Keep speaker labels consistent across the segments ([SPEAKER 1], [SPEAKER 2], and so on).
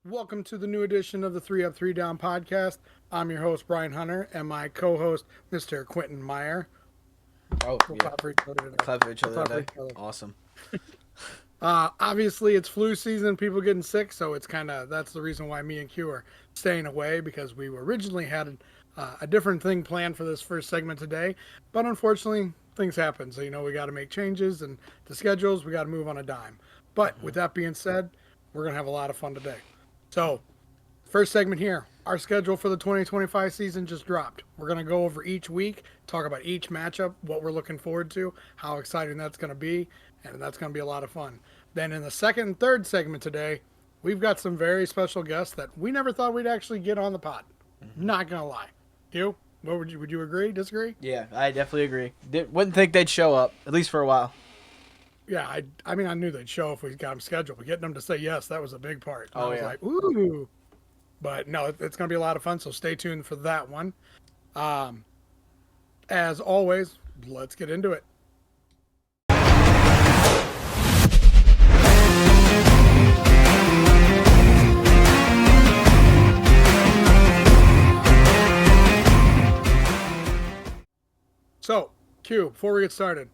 [SPEAKER 1] Welcome to the new edition of the 3 Up, 3 Down podcast. I'm your host, Brian Hunter, and my co host, Mr. Quentin Meyer.
[SPEAKER 2] Oh,
[SPEAKER 1] We'll
[SPEAKER 2] yeah.
[SPEAKER 1] clap for each other today.
[SPEAKER 2] Clap for each
[SPEAKER 1] We'll
[SPEAKER 2] other
[SPEAKER 1] clap for
[SPEAKER 2] today.
[SPEAKER 1] each other.
[SPEAKER 2] Awesome.
[SPEAKER 1] Obviously, it's flu season, people getting sick, so it's that's the reason why me and Q are staying away because we originally had a different thing planned for this first segment today. But unfortunately, things happen. So, we got to make changes and the schedules, we got to move on a dime. But with that being said, we're going to have a lot of fun today. So, first segment here. Our schedule for the 2025 season just dropped. We're going to go over each week, talk about each matchup, what we're looking forward to, how exciting that's going to be, and that's going to be a lot of fun. Then in the second and third segment today, we've got some very special guests that we never thought we'd actually get on the pod. Not going to lie. You? Would you agree? Disagree?
[SPEAKER 2] Yeah, I definitely agree. Wouldn't think they'd show up, at least for a while.
[SPEAKER 1] Yeah, I mean, I knew they'd show if we got them scheduled, but getting them to say yes, that was a big part. And
[SPEAKER 2] Oh,
[SPEAKER 1] I was
[SPEAKER 2] yeah.
[SPEAKER 1] like, ooh. But no, it's going to be a lot of fun, so stay tuned for that one. Um, as always, let's get into it. So, Q, before we get started,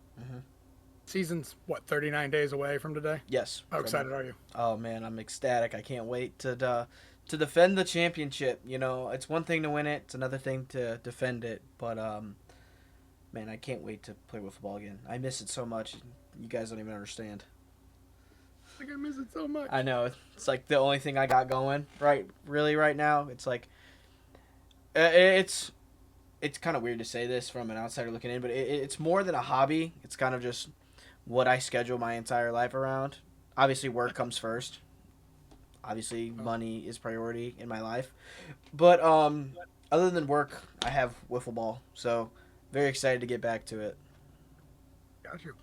[SPEAKER 1] season's what, 39 days away from today?
[SPEAKER 2] Yes.
[SPEAKER 1] How excited are you?
[SPEAKER 2] Oh, man, I'm ecstatic. I can't wait to defend the championship. You know, it's one thing to win it. It's another thing to defend it. But, man, I can't wait to play Wiffle Ball again. I miss it so much. You guys don't even understand.
[SPEAKER 1] Like, I miss it so much.
[SPEAKER 2] I know. It's like the only thing I got going right now. It's like, it's kind of weird to say this from an outsider looking in, but it's more than a hobby. It's kind of just what I schedule my entire life around. Obviously, work comes first. Obviously, money is priority in my life. But other than work, I have Wiffle Ball. So, very excited to get back to it.
[SPEAKER 1] Got you.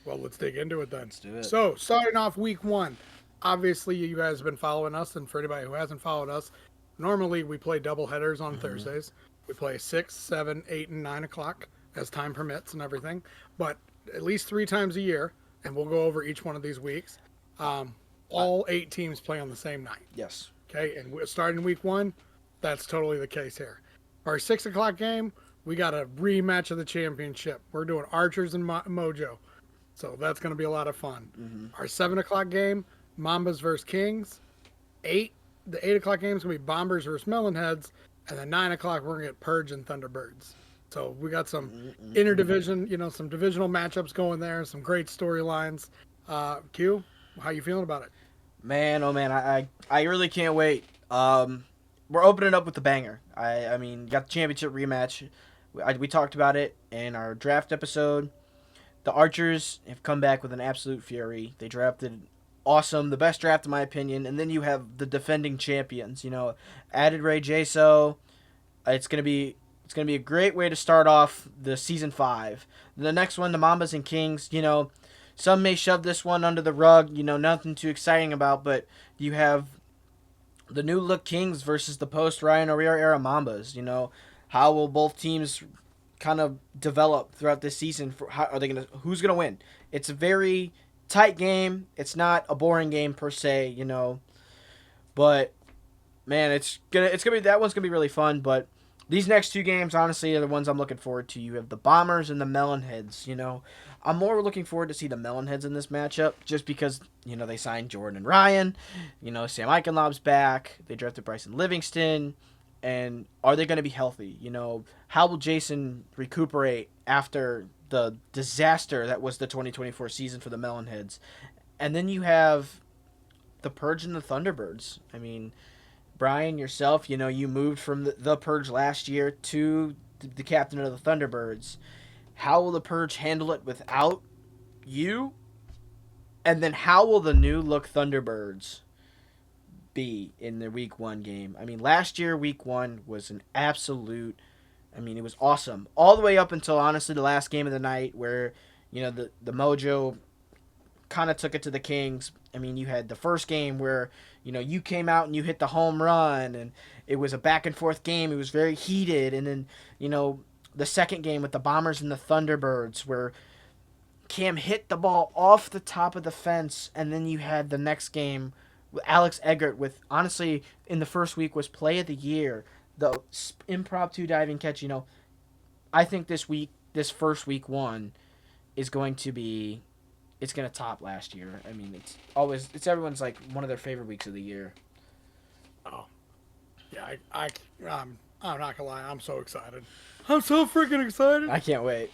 [SPEAKER 1] Well, let's dig into it then.
[SPEAKER 2] Let's do it.
[SPEAKER 1] So, starting off week one, obviously you guys have been following us, and for anybody who hasn't followed us, normally we play double headers on Thursdays. We play 6, 7, 8, and 9 o'clock as time permits and everything, but at least 3 times a year, and we'll go over each one of these weeks. All 8 teams play on the same night.
[SPEAKER 2] Yes.
[SPEAKER 1] Okay, and starting week one, that's totally the case here. Our 6 o'clock game, we got a rematch of the championship. We're doing Archers and Mojo. So that's going to be a lot of fun. Our 7 o'clock game, Mambas versus Kings. The 8 o'clock game is going to be Bombers versus Melonheads. And then 9 o'clock, we're going to get Purge and Thunderbirds. So we got some interdivision, some divisional matchups going there, some great storylines. Q, how you feeling about it?
[SPEAKER 2] Man, oh man, I really can't wait. We're opening up with the banger. I mean, got the championship rematch. We talked about it in our draft episode. The Archers have come back with an absolute fury. They drafted awesome, the best draft in my opinion. And then you have the defending champions. Added Ray Jaso. It's gonna be a great way to start off the season 5. The next one, the Mambas and Kings. Some may shove this one under the rug. Nothing too exciting about, but you have the new look Kings versus the post Ryan O'Rear era Mambas. How will both teams kind of develop throughout this season? Who's gonna win? It's a very tight game. It's not a boring game per se, but man, it's gonna be that one's gonna be really fun. But these next 2 games, honestly, are the ones I'm looking forward to. You have the Bombers and the Melonheads. I'm more looking forward to see the Melonheads in this matchup just because they signed Jordan and Ryan. Sam Eichenlaub's back. They drafted Bryson Livingston. And are they going to be healthy? How will Jason recuperate after the disaster that was the 2024 season for the Melonheads? And then you have the Purge and the Thunderbirds. I mean, Brian, yourself, you moved from the Purge last year to the captain of the Thunderbirds. How will the Purge handle it without you? And then how will the new look Thunderbirds be in the week 1 game? I mean, last year week 1 was an absolute, it was awesome all the way up until honestly the last game of the night where the Mojo kind of took it to the Kings. I mean, you had the first game where you came out and you hit the home run, and it was a back and forth game. It was very heated. And then the second game with the Bombers and the Thunderbirds where Cam hit the ball off the top of the fence, and then you had the next game Alex Eggert with honestly in the first week was play of the year. The impromptu diving catch. I think this first week one is going to be. It's going to top last year. I mean, it's everyone's like one of their favorite weeks of the year.
[SPEAKER 1] Oh, yeah. I'm not gonna lie. I'm so excited. I'm so freaking excited.
[SPEAKER 2] I can't wait.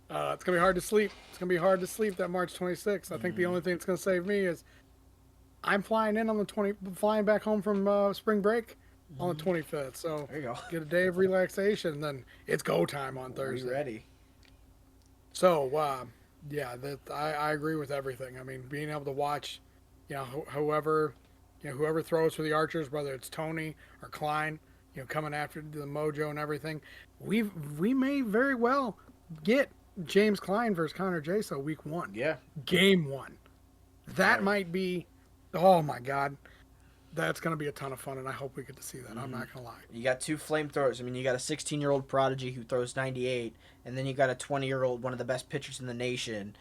[SPEAKER 1] It's gonna be hard to sleep. It's gonna be hard to sleep that March 26th. I think the
[SPEAKER 2] Mm-hmm.
[SPEAKER 1] only thing that's gonna save me is I'm flying in on the 20, flying back home from spring break on the 25th. So
[SPEAKER 2] There you go.
[SPEAKER 1] get a day of relaxation, and then it's go time on
[SPEAKER 2] We
[SPEAKER 1] Thursday.
[SPEAKER 2] ready?
[SPEAKER 1] So yeah, that I agree with everything. I mean, being able to watch, whoever, whoever throws for the Archers, whether it's Tony or Klein, coming after the Mojo and everything, we may very well get James Klein versus Connor Jaso week one,
[SPEAKER 2] Yeah.
[SPEAKER 1] game one. That
[SPEAKER 2] Right.
[SPEAKER 1] might be, oh my God, that's going to be a ton of fun, and I hope we get to see that. I'm not going to lie.
[SPEAKER 2] You got two flamethrowers. I mean, you got a 16-year-old prodigy who throws 98, and then you got a 20-year-old, one of the best pitchers in the nation,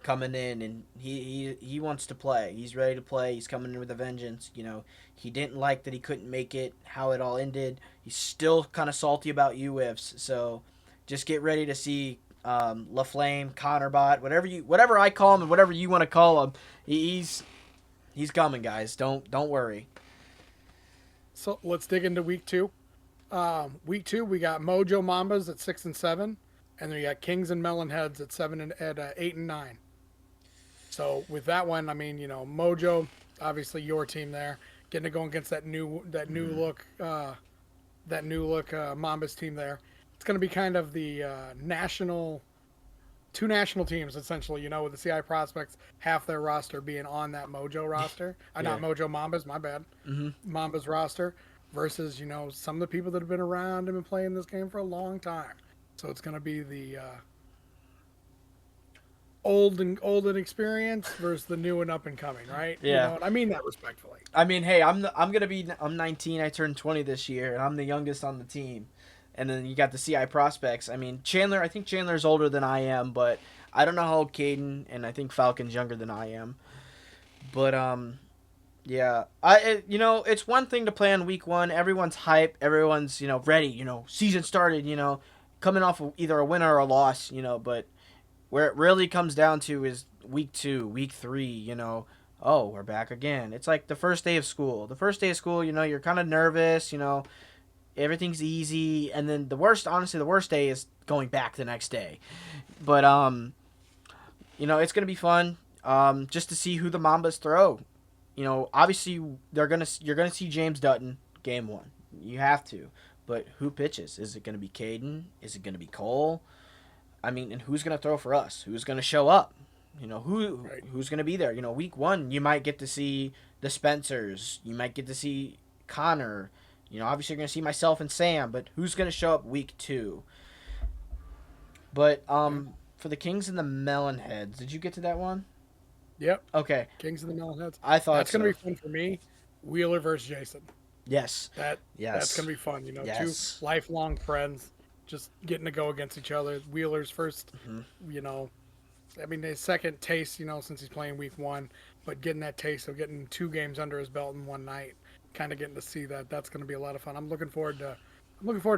[SPEAKER 2] coming in, and he wants to play. He's ready to play. He's coming in with a vengeance. He didn't like that he couldn't make it, how it all ended. He's still kind of salty about UWIFs, so just get ready to see La Flame, Connorbot, whatever I call him and whatever you want to call him. He's coming, guys. Don't worry.
[SPEAKER 1] So let's dig into week two. Week two, we got Mojo Mambas at 6-7, and then we got Kings and Melonheads at 8-9. So with that one, I mean, Mojo, obviously your team there, getting to go against that new look Mambas team there. It's going to be kind of the two national teams essentially. With the CI prospects, half their roster being on that Mojo roster, not Mojo Mambas, my bad, Mambas roster, versus some of the people that have been around and been playing this game for a long time. So it's going to be the old and experienced versus the new and up and coming, right?
[SPEAKER 2] Yeah.
[SPEAKER 1] And I mean that respectfully.
[SPEAKER 2] I mean, hey, I'm 19. I turned 20 this year, and I'm the youngest on the team. And then you got the CI prospects. I mean, Chandler. I think Chandler's older than I am, but I don't know how old Caden, and I think Falcon's younger than I am. But yeah, it's one thing to play on week one. Everyone's hype. Everyone's ready. Season started. Coming off of either a win or a loss. But where it really comes down to is week two, week three. Oh, we're back again. It's like the first day of school. The first day of school, you're kind of nervous. Everything's easy, and then the worst day is going back the next day. But it's gonna be fun. Just to see who the Mambas throw. Obviously you're gonna see James Dutton game one. You have to. But who pitches? Is it gonna be Caden? Is it gonna be Cole? I mean, and who's gonna throw for us? Who's gonna show up? Who's gonna be there? Week one you might get to see the Spencers. You might get to see Connor. Obviously you're going to see myself and Sam, but who's going to show up week two? But for the Kings and the Melonheads, did you get to that one?
[SPEAKER 1] Yep.
[SPEAKER 2] Okay.
[SPEAKER 1] Kings and the Melonheads.
[SPEAKER 2] I thought
[SPEAKER 1] that's going to be fun for me. Wheeler versus Jason.
[SPEAKER 2] Yes.
[SPEAKER 1] That's going to be fun.
[SPEAKER 2] Yes.
[SPEAKER 1] Two lifelong friends just getting to go against each other. Wheeler's first, his second taste, since he's playing week one, but getting that taste of getting 2 games under his belt in one night. Kind of getting to see that's going to be a lot of fun. I'm looking forward to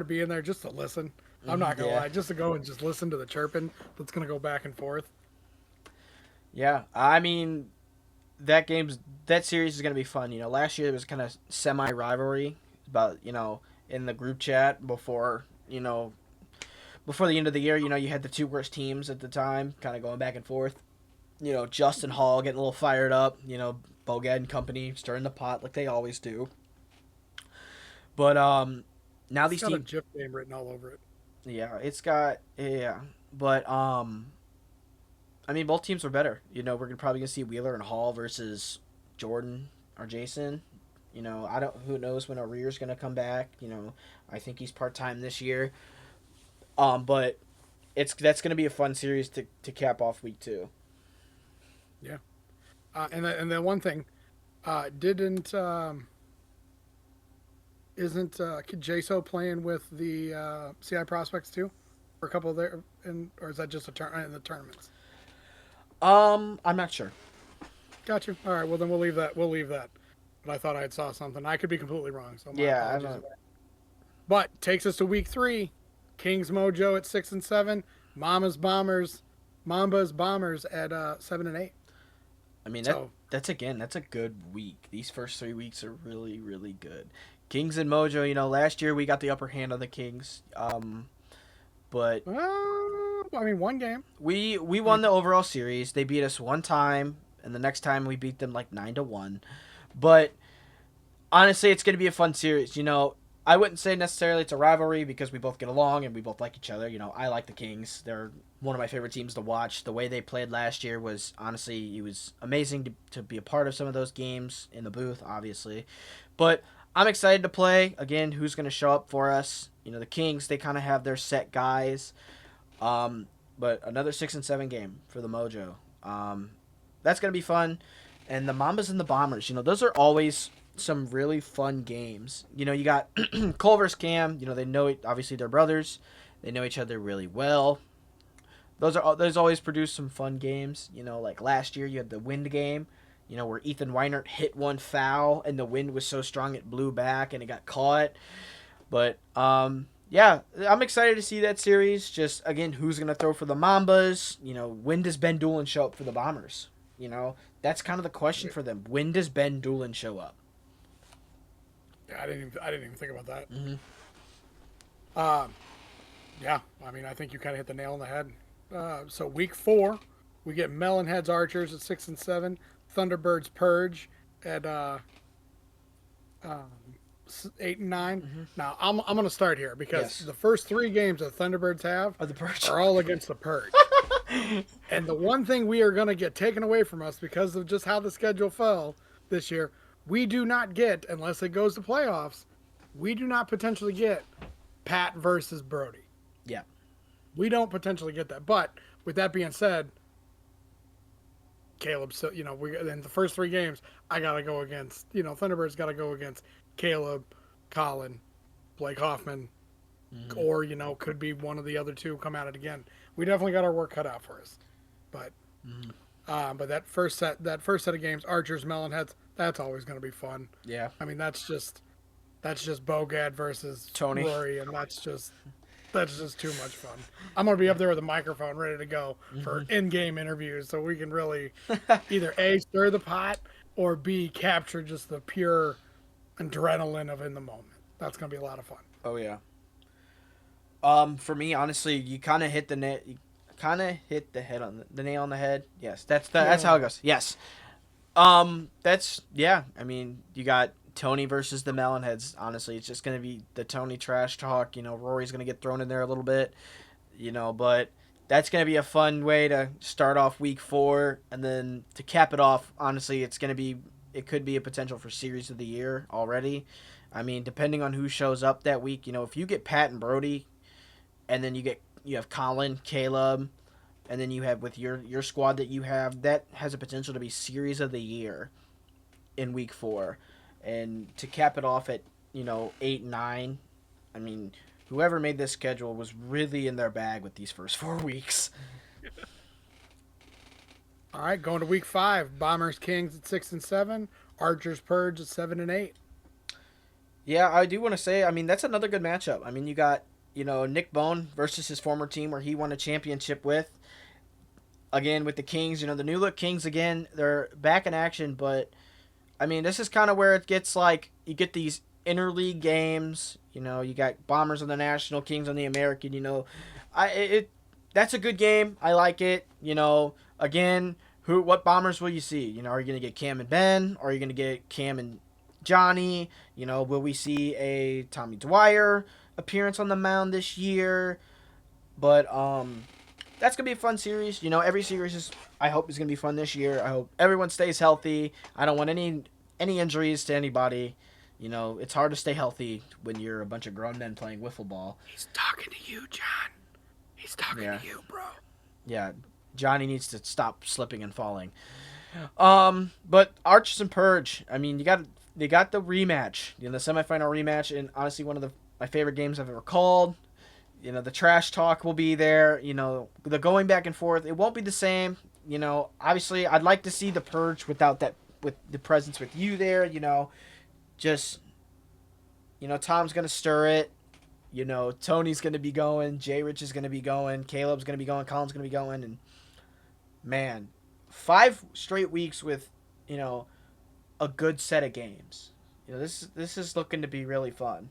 [SPEAKER 1] being there just to listen. I'm not gonna lie, just to go and just listen to the chirping that's going to go back and forth.
[SPEAKER 2] Yeah, I mean, that series is going to be fun. Last year it was kind of semi rivalry about in the group chat before the end of the year. You had the 2 worst teams at the time, kind of going back and forth. Justin Hall getting a little fired up. Bogad and company stirring the pot like they always do. But now these teams
[SPEAKER 1] got a GIF name written all over it.
[SPEAKER 2] Yeah, it's got but I mean both teams are better. We're probably gonna see Wheeler and Hall versus Jordan or Jason. Who knows when O'Rear's gonna come back. I think he's part-time this year. But that's gonna be a fun series to cap off week 2.
[SPEAKER 1] Yeah. And then one thing, isn't Jaso playing with the CI prospects too, for a couple of there, or is that just in the tournaments?
[SPEAKER 2] I'm not sure.
[SPEAKER 1] got you. All right, well then we'll leave that. We'll leave that. But I thought I had saw something. I could be completely wrong, so my
[SPEAKER 2] Yeah, I
[SPEAKER 1] apologies.
[SPEAKER 2] don't.
[SPEAKER 1] But takes us to week 3. Kings Mojo at 6-7. Mambas Bombers at 7-8.
[SPEAKER 2] I mean
[SPEAKER 1] So
[SPEAKER 2] that's a good week. These first 3 weeks are really really good. Kings and Mojo. Last year we got the upper hand on the Kings. But
[SPEAKER 1] I mean, one game.
[SPEAKER 2] we won the overall series. They beat us one time, and the next time we beat them like 9-1. But honestly, it's going to be a fun series. I wouldn't say necessarily it's a rivalry because we both get along and we both like each other. I like the Kings. They're one of my favorite teams to watch. The way they played last year was honestly, it was amazing to be a part of some of those games in the booth, obviously. But I'm excited to play. Again, who's going to show up for us? The Kings, they kind of have their set guys. But another 6-7 game for the Mojo. That's going to be fun. And the Mambas and the Bombers, those are always some really fun games. You got Culver's Cam. They know it. Obviously, they're brothers. They know each other really well. Those always produce some fun games. Like last year, you had the wind game. Where Ethan Weinert hit one foul and the wind was so strong it blew back and it got caught. But yeah, I'm excited to see that series. Just again, who's gonna throw for the Mambas? When does Ben Doolan show up for the Bombers? That's kind of the question for them. When does Ben Doolan show up?
[SPEAKER 1] Yeah, I didn't even think about that.
[SPEAKER 2] Mm-hmm.
[SPEAKER 1] Yeah, I mean, I think you kind of hit the nail on the head. So week 4, we get Melonheads Archers at 6-7, Thunderbirds Purge at 8-9.
[SPEAKER 2] Mm-hmm.
[SPEAKER 1] Now I'm going to start here because
[SPEAKER 2] Yes.
[SPEAKER 1] the first 3 games that Thunderbirds have
[SPEAKER 2] The Purge
[SPEAKER 1] are all against the Purge. And the one thing we are going to get taken away from us because of just how the schedule fell this year, we do not get, unless it goes to playoffs, we do not potentially get Pat versus Brody.
[SPEAKER 2] Yeah.
[SPEAKER 1] We don't potentially get that. But with that being said, Caleb, so we in the first 3 games, I gotta go against Thunderbirds gotta go against Caleb, Colin, Blake Hoffman, or could be one of the other 2 come at it again. We definitely got our work cut out for us. But but that first set of games, Archers, Melonheads, that's always gonna be fun.
[SPEAKER 2] Yeah.
[SPEAKER 1] I mean that's just Bogad versus
[SPEAKER 2] Tony.
[SPEAKER 1] Rory, and that's just too much fun. I'm gonna be up there with a microphone ready to go for in-game interviews, so we can really either A, stir the pot, or B, capture just the pure adrenaline of in the moment. That's gonna be a lot of fun.
[SPEAKER 2] Oh yeah. For me, honestly, you kind of hit the net. You kind of hit the head on the nail on the head. Yes, that's how it goes. Yes. That's yeah. I mean, you got Tony versus the Melonheads. Honestly, it's just gonna be the Tony trash talk. Rory's gonna get thrown in there a little bit. But that's gonna be a fun way to start off week 4, and then to cap it off. Honestly, it could be a potential for series of the year already. I mean, depending on who shows up that week. If you get Pat and Brody, and then you have Colin, Caleb, and then you have with your squad that has a potential to be series of the year in week 4. And to cap it off at 8-9, I mean, whoever made this schedule was really in their bag with these first 4 weeks.
[SPEAKER 1] All right, going to week 5, Bombers Kings at 6-7, Archers Purge at 7-8.
[SPEAKER 2] Yeah, I do want to say, I mean, that's another good matchup. I mean, you got Nick Bone versus his former team where he won a championship with. Again, with the Kings, the New Look Kings again, they're back in action, but I mean, this is kind of where it gets like you get these interleague games. You got Bombers on the National, Kings on the American. That's a good game. I like it. Again, what Bombers will you see? Are you gonna get Cam and Ben? Or are you gonna get Cam and Johnny? Will we see a Tommy Dwyer appearance on the mound this year? But that's gonna be a fun series. Every series I hope is gonna be fun this year. I hope everyone stays healthy. I don't want any injuries to anybody. It's hard to stay healthy when you're a bunch of grown men playing wiffle ball.
[SPEAKER 1] He's talking to you, John. He's talking to you, bro.
[SPEAKER 2] Yeah, Johnny needs to stop slipping and falling. But Archers and Purge. I mean, they got the rematch, the semifinal rematch, and honestly one of my favorite games I've ever called. You know, the trash talk will be there. You know, the going back and forth. It won't be the same. You know, obviously, I'd like to see the purge without that, with the presence with you there. You know, just Tom's gonna stir it. You know, Tony's gonna be going. Jay Rich is gonna be going. Caleb's gonna be going. Colin's gonna be going. And man, 5 straight weeks with you know a good set of games. You know, this is looking to be really fun.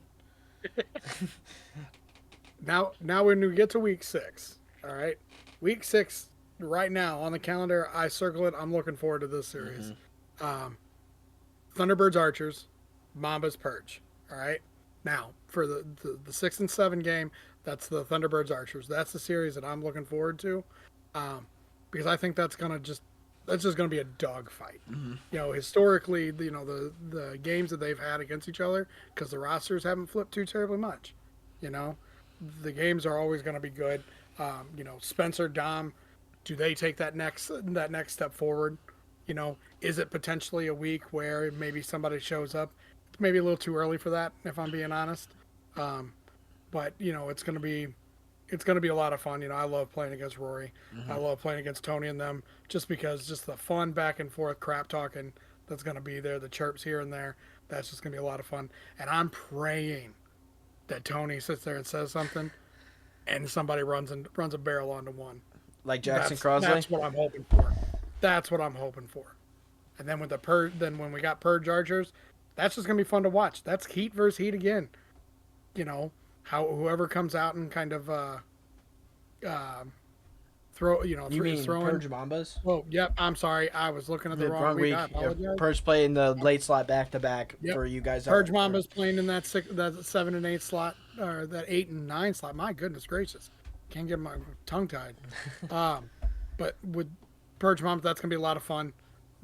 [SPEAKER 1] Now when we get to week 6, all right, week 6 right now on the calendar, I circle it. I'm looking forward to this series. Um, Thunderbirds Archers, Mambas Purge. All right. Now for the 6 and 7 game, that's the Thunderbirds Archers. That's the series that I'm looking forward to, um, because I think that's just gonna be a dogfight.
[SPEAKER 2] Mm-hmm.
[SPEAKER 1] Historically, the games that they've had against each other, because the rosters haven't flipped too terribly much. You know, the games are always going to be good. Spencer, Dom, do they take that next step forward? Is it potentially a week where maybe somebody shows up? It's maybe a little too early for that, if I'm being honest. Um, but it's gonna be a lot of fun. I love playing against Rory. I
[SPEAKER 2] Mm-hmm.
[SPEAKER 1] love playing against Tony and them, just because just the fun back and forth crap talking that's gonna be there, the chirps here and there. That's just gonna be a lot of fun. And I'm praying that Tony sits there and says something, and somebody runs a barrel onto one.
[SPEAKER 2] Like Jackson Crosley.
[SPEAKER 1] That's what I'm hoping for. That's what I'm hoping for. And then when we got Purge Archers, that's just gonna be fun to watch. That's heat versus heat again. You know how whoever comes out and kind of uh,
[SPEAKER 2] You mean
[SPEAKER 1] throwing.
[SPEAKER 2] Purge Mambas?
[SPEAKER 1] Oh, yep. I'm sorry. I was looking at the
[SPEAKER 2] The
[SPEAKER 1] wrong
[SPEAKER 2] wrong
[SPEAKER 1] week.
[SPEAKER 2] week.
[SPEAKER 1] I
[SPEAKER 2] Yeah,
[SPEAKER 1] apologize.
[SPEAKER 2] Purge playing the late slot back to back
[SPEAKER 1] Yep.
[SPEAKER 2] for you guys.
[SPEAKER 1] Purge Mamba's playing in that 7 and 8 slot, or that 8 and 9 slot. My goodness gracious, can't get my tongue tied. But with Purge Mamba, that's gonna be a lot of fun.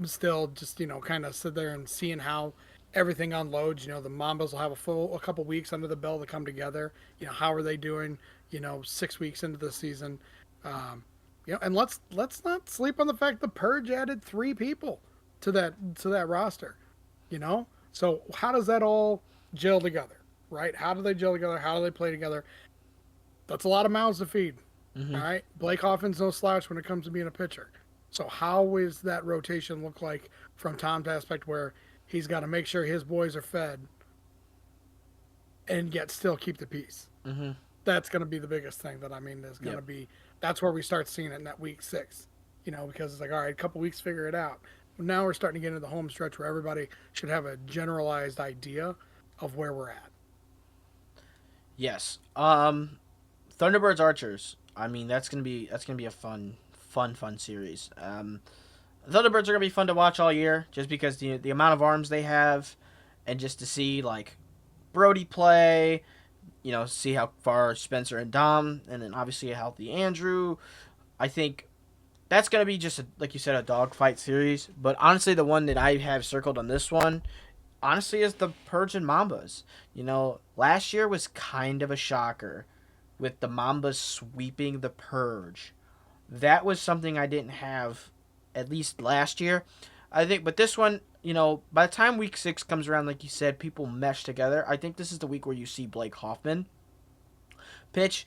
[SPEAKER 1] Still, just kind of sit there and seeing how everything unloads. The Mambas will have a couple weeks under the belt to come together. How are they doing? 6 weeks into the season. Um, and let's not sleep on the fact the Purge added 3 people to that roster. So how does that all gel together, right? How do they gel together? How do they play together? That's a lot of mouths to feed.
[SPEAKER 2] Mm-hmm.
[SPEAKER 1] All right, Blake Hoffin's no slouch when it comes to being a pitcher. So how is that rotation look like from Tom's aspect, where he's got to make sure his boys are fed and yet still keep the peace?
[SPEAKER 2] Mm-hmm.
[SPEAKER 1] That's going to be the biggest thing that is going to
[SPEAKER 2] Yep.
[SPEAKER 1] be. That's where we start seeing it in that week 6. Because it's like, all right, a couple weeks, figure it out. Now we're starting to get into the home stretch where everybody should have a generalized idea of where we're at.
[SPEAKER 2] Yes. Thunderbirds Archers. I mean, that's gonna be a fun series. Thunderbirds are gonna be fun to watch all year, just because the amount of arms they have, and just to see like Brody play. See how far Spencer and Dom, and then obviously a healthy Andrew. I think that's gonna be just like you said, a dogfight series. But honestly, the one that I have circled on this one, honestly, is the Purge and Mambas. Last year was kind of a shocker with the Mambas sweeping the Purge. That was something I didn't have at least last year. I think, but this one, by the time week 6 comes around, like you said, people mesh together. I think this is the week where you see Blake Hoffman pitch.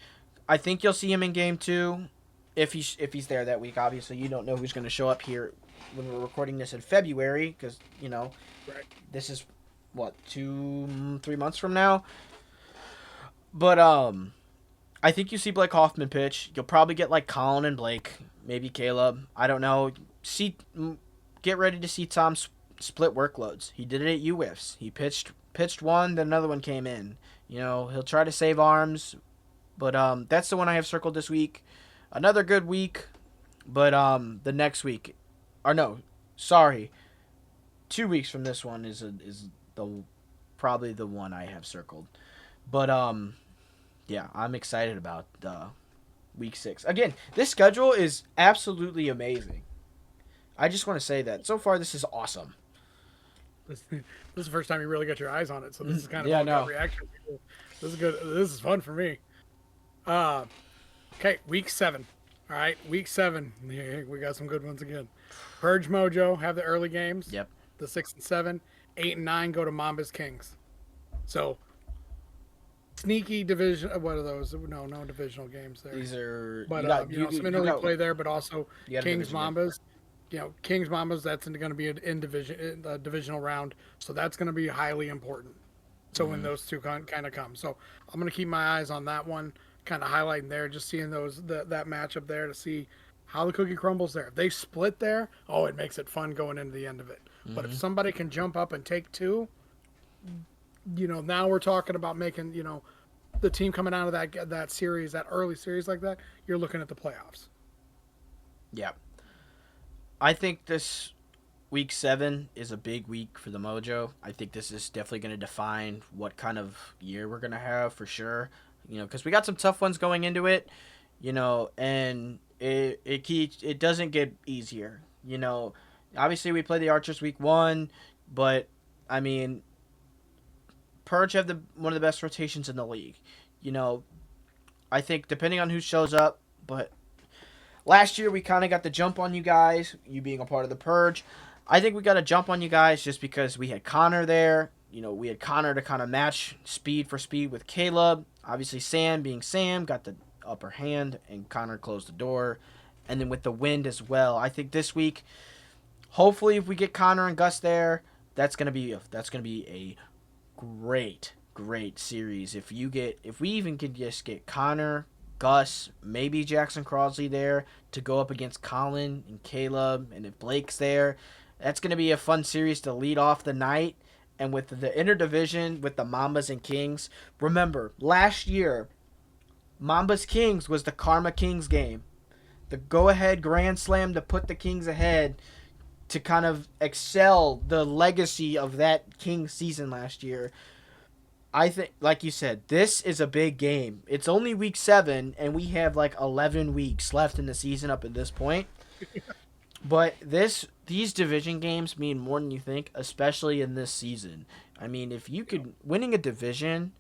[SPEAKER 2] I think you'll see him in game 2 if he's there that week. Obviously, you don't know who's going to show up here when we're recording this in February, because
[SPEAKER 1] Right.
[SPEAKER 2] this is what 2-3 months from now. But I think you see Blake Hoffman pitch. You'll probably get like Colin and Blake, maybe Caleb. I don't know. Get ready to see Tom split workloads. He did it at UWIFs. He pitched one, then another one came in. He'll try to save arms, but that's the one I have circled this week. Another good week, but the next week, or no, sorry, 2 weeks from this one is the probably the one I have circled. But yeah, I'm excited about week 6. Again, this schedule is absolutely amazing. I just want to say that so far this is awesome.
[SPEAKER 1] This is the first time you really got your eyes on it, so this is kind of
[SPEAKER 2] Yeah,
[SPEAKER 1] all gut
[SPEAKER 2] no.
[SPEAKER 1] reaction. This is good. This is fun for me. Uh, okay, week 7. All right, week 7. Yeah, we got some good ones again. Purge Mojo have the early games.
[SPEAKER 2] Yep.
[SPEAKER 1] The 6 and 7, 8 and 9 go to Mambas Kings. So sneaky division. What are those? No divisional games there.
[SPEAKER 2] These are
[SPEAKER 1] But some
[SPEAKER 2] you
[SPEAKER 1] interleague
[SPEAKER 2] got
[SPEAKER 1] play there, but also
[SPEAKER 2] you got a
[SPEAKER 1] Kings
[SPEAKER 2] division game.
[SPEAKER 1] Mambas. Kings Mambas. That's going to be an in division, in the divisional round, so that's going to be highly important. So when
[SPEAKER 2] Mm-hmm.
[SPEAKER 1] those two kind of come, so I'm going to keep my eyes on that one, kind of highlighting there, just seeing that matchup there to see how the cookie crumbles there. If they split there, oh, it makes it fun going into the end of it. But if
[SPEAKER 2] Mm-hmm.
[SPEAKER 1] somebody can jump up and take two, now we're talking about making the team coming out of that series, that early series like that. You're looking at the playoffs.
[SPEAKER 2] Yeah, I think this week 7 is a big week for the Mojo. I think this is definitely going to define what kind of year we're going to have for sure. Because we got some tough ones going into it. And it doesn't get easier. Obviously we play the Archers week 1, but I mean, Purge have the one of the best rotations in the league. You know, I think depending on who shows up, but last year we kind of got the jump on you guys, you being a part of the Purge. I think we got a jump on you guys just because we had Connor there. We had Connor to kind of match speed for speed with Caleb. Obviously, Sam being Sam got the upper hand, and Connor closed the door. And then with the wind as well, I think this week, hopefully, if we get Connor and Gus there, that's gonna be a great series. If we even could just get Connor, Gus, maybe Jackson Crosley there to go up against Colin and Caleb, and if Blake's there, that's going to be a fun series to lead off the night. And with the interdivision with the Mambas and Kings, remember last year, Mambas Kings was the Karma Kings game, the go-ahead grand slam to put the Kings ahead to kind of excel the legacy of that Kings season last year. I think, like you said, this is a big game. It's only week 7, and we have like 11 weeks left in the season up at this point. But these division games mean more than you think, especially in this season. I mean, if you could winning a division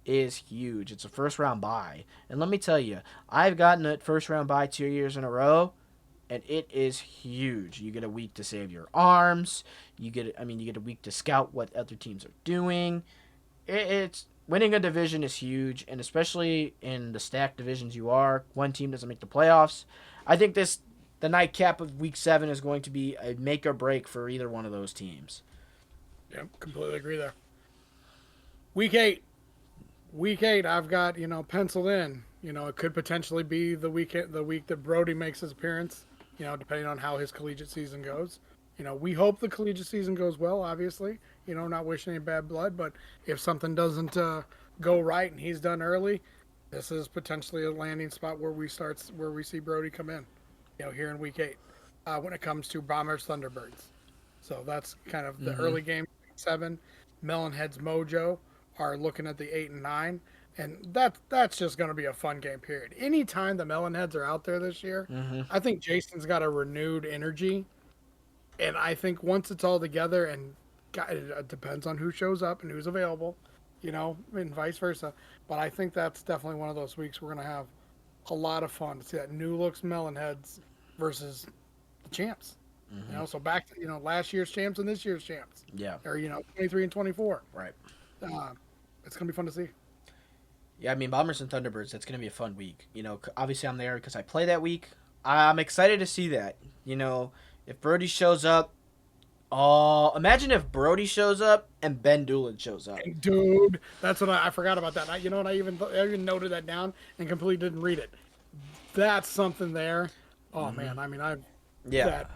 [SPEAKER 2] is huge. It's a first round bye, and let me tell you, I've gotten a first round bye 2 years in a row, and it is huge. You get a week to save your arms. You get a week to scout what other teams are doing. It's winning a division is huge, and especially in the stacked divisions one team doesn't make the playoffs. I think the nightcap of week 7 is going to be a make or break for either one of those teams.
[SPEAKER 1] Yeah, completely agree there. Week 8, week 8, I've got penciled in. It could potentially be the week that Brody makes his appearance. Depending on how his collegiate season goes. We hope the collegiate season goes well. Obviously, not wishing any bad blood, but if something doesn't go right and he's done early, this is potentially a landing spot where we see Brody come in. Here in week 8, when it comes to Bombers Thunderbirds. So that's kind of the
[SPEAKER 2] Mm-hmm.
[SPEAKER 1] early game. 7, Melonheads Mojo are looking at the 8 and 9, and that's just going to be a fun game. Period. Anytime the Melonheads are out there this year,
[SPEAKER 2] Mm-hmm.
[SPEAKER 1] I think Jason's got a renewed energy, and I think once it's all together, and it depends on who shows up and who's available, and vice versa. But I think that's definitely one of those weeks we're going to have a lot of fun to see that new looks Melonheads versus the champs.
[SPEAKER 2] Mm-hmm.
[SPEAKER 1] So back to last year's champs and this year's champs,
[SPEAKER 2] Yeah.
[SPEAKER 1] or 23 and 24.
[SPEAKER 2] Right.
[SPEAKER 1] Uh, it's gonna be fun to see.
[SPEAKER 2] Yeah, I mean, Bombers and Thunderbirds, that's going to be a fun week. Obviously I'm there because I play that week. I'm excited to see that. If Brody shows up, oh, imagine if Brody shows up and Ben Doolin shows up.
[SPEAKER 1] And dude, that's what I forgot about that. You know what? I even noted that down and completely didn't read it. That's something there. Oh
[SPEAKER 2] Mm-hmm.
[SPEAKER 1] man, I mean, I
[SPEAKER 2] Yeah.
[SPEAKER 1] that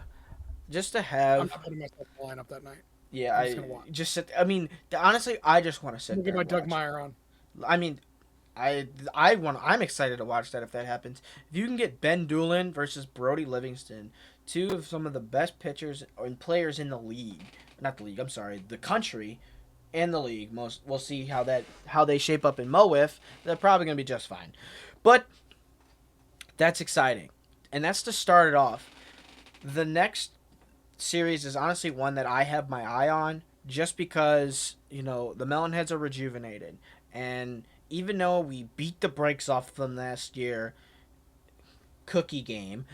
[SPEAKER 2] Just to
[SPEAKER 1] I'm
[SPEAKER 2] have,
[SPEAKER 1] not putting myself in the lineup that night.
[SPEAKER 2] yeah,
[SPEAKER 1] I'm just
[SPEAKER 2] I
[SPEAKER 1] gonna watch.
[SPEAKER 2] just sit. I mean, honestly, I just want to
[SPEAKER 1] I'm
[SPEAKER 2] sit
[SPEAKER 1] gonna get
[SPEAKER 2] there
[SPEAKER 1] my
[SPEAKER 2] and
[SPEAKER 1] Doug
[SPEAKER 2] watch.
[SPEAKER 1] Meyer on.
[SPEAKER 2] I mean, I'm excited to watch that if that happens. If you can get Ben Doolin versus Brody Livingston, two of some of the best pitchers and players in the league, not the league, I'm sorry, the country and the league. We'll see how they shape up in MO WIFF. They're probably going to be just fine. But that's exciting. And that's to start it off. The next series is honestly one that I have my eye on just because, the Melonheads are rejuvenated. And even though we beat the brakes off them last year, cookie game,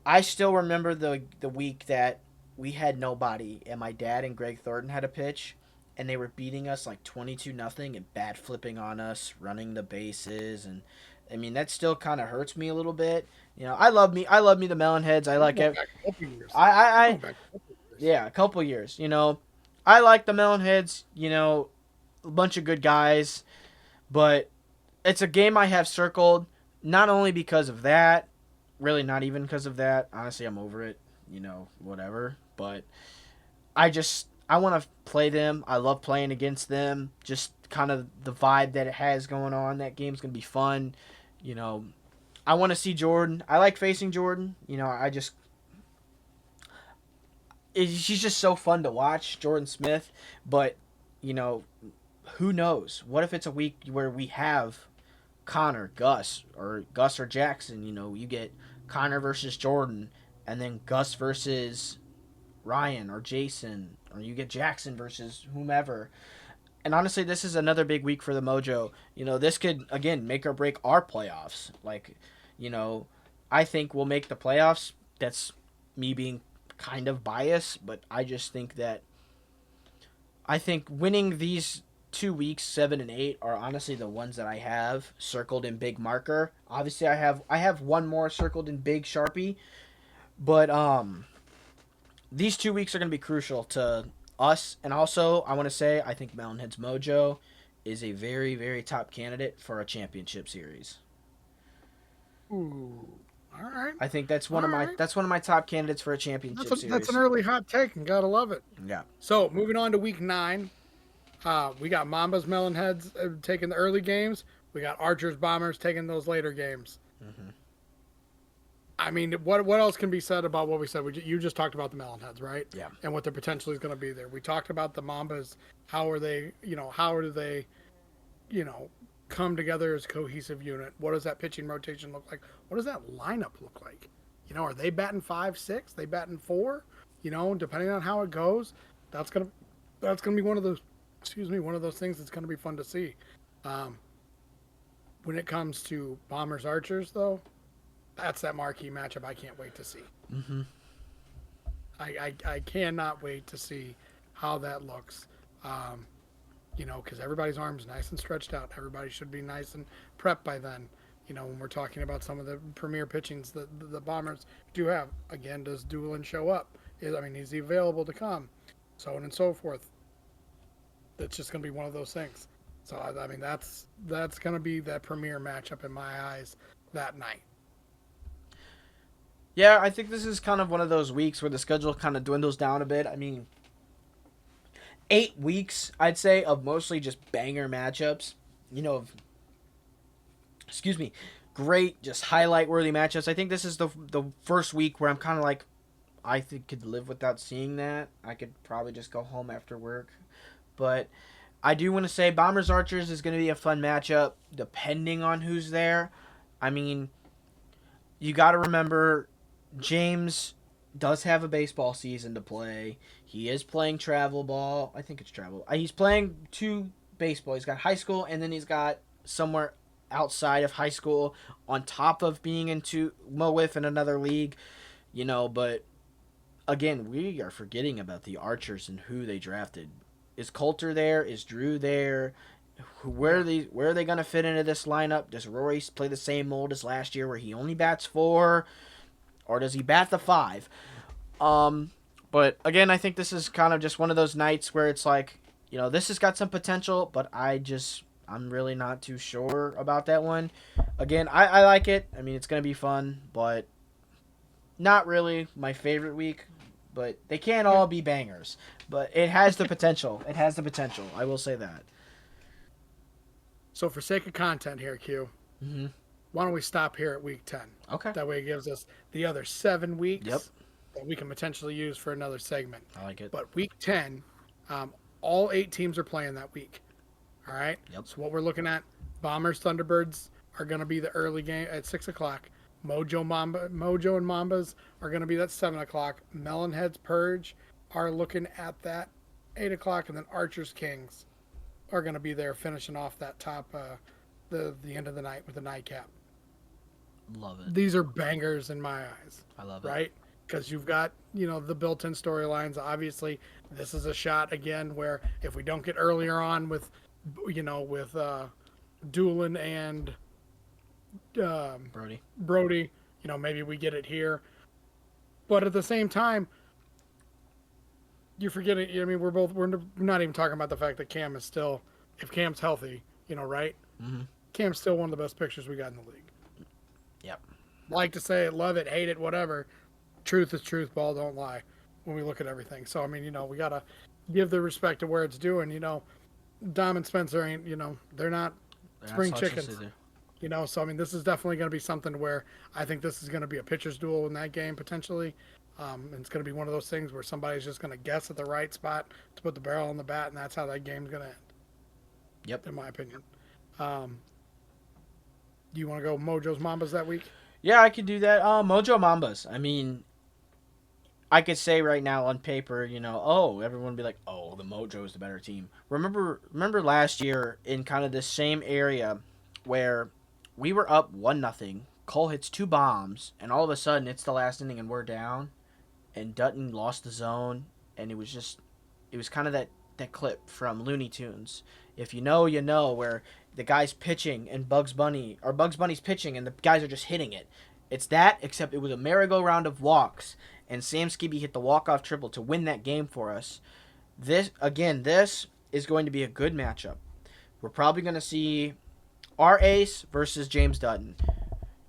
[SPEAKER 2] I still remember the week that we had nobody and my dad and Greg Thornton had a pitch. and they were beating us like 22-0 and bad flipping on us, running the bases, and I mean that still kind of hurts me a little bit. I love me the Melonheads. I
[SPEAKER 1] We're
[SPEAKER 2] like
[SPEAKER 1] going
[SPEAKER 2] it.
[SPEAKER 1] back a couple years. We're
[SPEAKER 2] I
[SPEAKER 1] going back a couple years.
[SPEAKER 2] yeah, a couple years. I like the Melonheads. A bunch of good guys, but it's a game I have circled not only because of that, really not even because of that. Honestly, I'm over it. Whatever. But I want to play them. I love playing against them. Just kind of the vibe that it has going on. That game's gonna be fun. You know, I want to see Jordan. I like facing Jordan. She's just so fun to watch, Jordan Smith. But you know, who knows? What if it's a week where we have Connor, Gus or Jackson? You get Connor versus Jordan, and then Gus versus Ryan or Jason, or you get Jackson versus whomever. And honestly, this is another big week for the Mojo. This could again make or break our playoffs. You know, I think we'll make the playoffs. That's me being kind of biased, but I think winning these 2 weeks, 7 and 8, are honestly the ones that I have circled in big marker. Obviously, I have one more circled in big Sharpie, but these 2 weeks are going to be crucial to us. And also, I want to say I think Melonhead's Mojo is a very, very top candidate for a championship series.
[SPEAKER 1] Ooh, all right.
[SPEAKER 2] I think that's one
[SPEAKER 1] All
[SPEAKER 2] of my
[SPEAKER 1] right.
[SPEAKER 2] that's one of my top candidates for a championship
[SPEAKER 1] That's an
[SPEAKER 2] series.
[SPEAKER 1] early hot take, and gotta love it.
[SPEAKER 2] Yeah.
[SPEAKER 1] So moving on to week 9, we got Mambas, Melonheads taking the early games. We got Archers, Bombers taking those later games.
[SPEAKER 2] Hmm.
[SPEAKER 1] I mean, what else can be said about what we said? You just talked about the Melonheads, right?
[SPEAKER 2] Yeah.
[SPEAKER 1] And what their potential is going to be there. We talked about the Mambas. How are they? How do they? You know, come together as a cohesive unit? What does that pitching rotation look like? What does that lineup look like? Are they batting 5, 6? They batting 4? Depending on how it goes, that's gonna be one of those. Excuse me, one of those things that's gonna be fun to see. Um, when it comes to Bombers Archers, though, that's that marquee matchup I can't wait to see.
[SPEAKER 2] Hmm.
[SPEAKER 1] I cannot wait to see how that looks. Because everybody's arms nice and stretched out. Everybody should be nice and prepped by then. When we're talking about some of the premier pitchings that the Bombers do have. Again, does Doolin show up? Is he available to come? So on and so forth. It's just going to be one of those things. So that's going to be that premier matchup in my eyes that night.
[SPEAKER 2] Yeah, I think this is kind of one of those weeks where the schedule kind of dwindles down a bit. I mean, 8 weeks, I'd say, of mostly just banger matchups. Excuse me, great, just highlight worthy matchups. I think this is the first week where I'm kind of like, I think could live without seeing that. I could probably just go home after work. But I do want to say Bombers Archers is going to be a fun matchup, depending on who's there. I mean, you got to remember James does have a baseball season to play. He is playing travel ball. I think it's travel. He's playing 2 baseball. He's got high school, and then he's got somewhere outside of high school on top of being into MO WIFF in another league. But again, we are forgetting about the Archers and who they drafted. Is Coulter there? Is Drew there? Where are they going to fit into this lineup? Does Rory play the same mold as last year where he only bats 4? Or does he bat the 5? But again, I think this is kind of just one of those nights where it's like, this has got some potential, but I'm really not too sure about that one. Again, I like it. I mean, it's going to be fun, but not really my favorite week. But they can't all be bangers. But it has the potential. It has the potential. I will say that.
[SPEAKER 1] So for sake of content here, Q,
[SPEAKER 2] Mm-hmm.
[SPEAKER 1] why don't we stop here at week 10?
[SPEAKER 2] Okay.
[SPEAKER 1] That way it gives us the other 7 weeks
[SPEAKER 2] Yep.
[SPEAKER 1] that we can potentially use for another segment.
[SPEAKER 2] I like it.
[SPEAKER 1] But week 10, all 8 teams are playing that week. All right?
[SPEAKER 2] Yep.
[SPEAKER 1] So what we're looking at, Bombers, Thunderbirds are going to be the early game at 6 o'clock. Mojo and Mambas are going to be that 7 o'clock. Melonheads, Purge are looking at that 8 o'clock. And then Archers, Kings are going to be there finishing off that top, the end of the night with the nightcap.
[SPEAKER 2] Love it.
[SPEAKER 1] These are bangers in my eyes.
[SPEAKER 2] I love it.
[SPEAKER 1] Right? because you've got, the built-in storylines. Obviously, this is a shot again where if we don't get earlier on with, with Doolin and Brody, maybe we get it here. But at the same time, you're forgetting. I mean, we're not even talking about the fact that Cam is still, if Cam's healthy, right?
[SPEAKER 2] Mm-hmm.
[SPEAKER 1] Cam's still one of the best pitchers we got in the league.
[SPEAKER 2] Yep.
[SPEAKER 1] Like to say it, love it, hate it, whatever. Truth is truth. Ball don't lie. When we look at everything, so I mean, we gotta give the respect to where it's due. And Dom and Spencer ain't, they're not spring chickens. So I mean, this is definitely going to be something where I think this is going to be a pitcher's duel in that game potentially. And it's going to be one of those things where somebody's just going to guess at the right spot to put the barrel on the bat, and that's how that game's going to end.
[SPEAKER 2] Yep.
[SPEAKER 1] In my opinion. Do you want to go Mojo's Mambas that week?
[SPEAKER 2] Yeah, I could do that. Mojo Mambas. I mean, I could say right now on paper, everyone would be like, oh, the Mojo is the better team. Remember last year in kind of this same area where we were up 1-0. Cole hits 2 bombs, and all of a sudden it's the last inning and we're down, and Dutton lost the zone, and it was kind of that clip from Looney Tunes. If you know, you know, where the guy's pitching and Bugs Bunny's pitching and the guys are just hitting it. It's that, except it was a merry-go-round of walks, and Sam Skibby hit the walk-off triple to win that game for us. This is going to be a good matchup. We're probably going to see our ace versus James Dutton.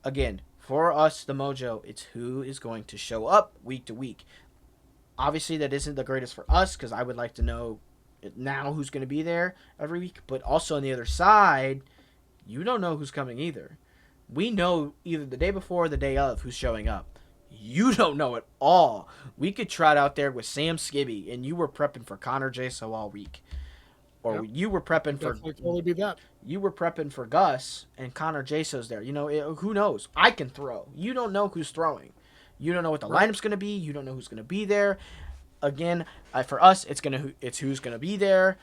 [SPEAKER 2] Again, for us, the Mojo, it's who is going to show up week to week. Obviously, that isn't the greatest for us because I would like to know now who's going to be there every week. But also on the other side, you don't know who's coming either. We know either the day before or the day of who's showing up. You don't know at all. We could trot out there with Sam Skibby, and you were prepping for Connor Jaso all week. Or you were prepping for
[SPEAKER 1] totally be that.
[SPEAKER 2] You were prepping for Gus, and Connor Jaso's there. Who knows? I can throw. You don't know who's throwing. You don't know what the lineup's going to be. You don't know who's going to be there. Again, for us, it's who's going to be there.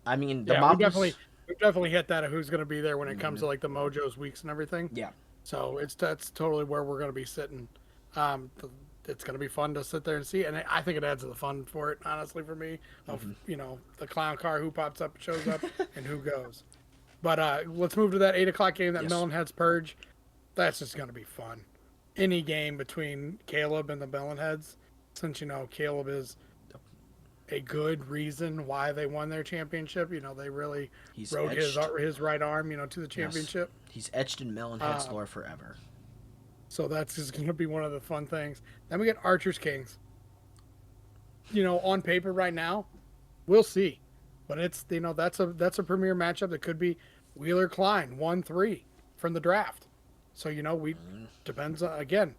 [SPEAKER 2] I mean,
[SPEAKER 1] we've definitely hit that of who's going to be there when it comes to like the Mojo's weeks and everything.
[SPEAKER 2] Yeah.
[SPEAKER 1] So that's totally where we're going to be sitting. It's going to be fun to sit there and see, and I think it adds to the fun for it, honestly, for me. Of the clown car, who pops up, shows up, and who goes. But let's move to that 8:00 game, that Melonheads Purge. That's just going to be fun. Any game between Caleb and the Melonheads, since Caleb is a good reason why they won their championship. They really rode his right arm, to the championship.
[SPEAKER 2] Yes. He's etched in Melonhead's lore forever.
[SPEAKER 1] So that's just going to be one of the fun things. Then we get Archers Kings. On paper right now, we'll see. But it's that's a premier matchup that could be Wheeler Klein 1-3 from the draft. So depends again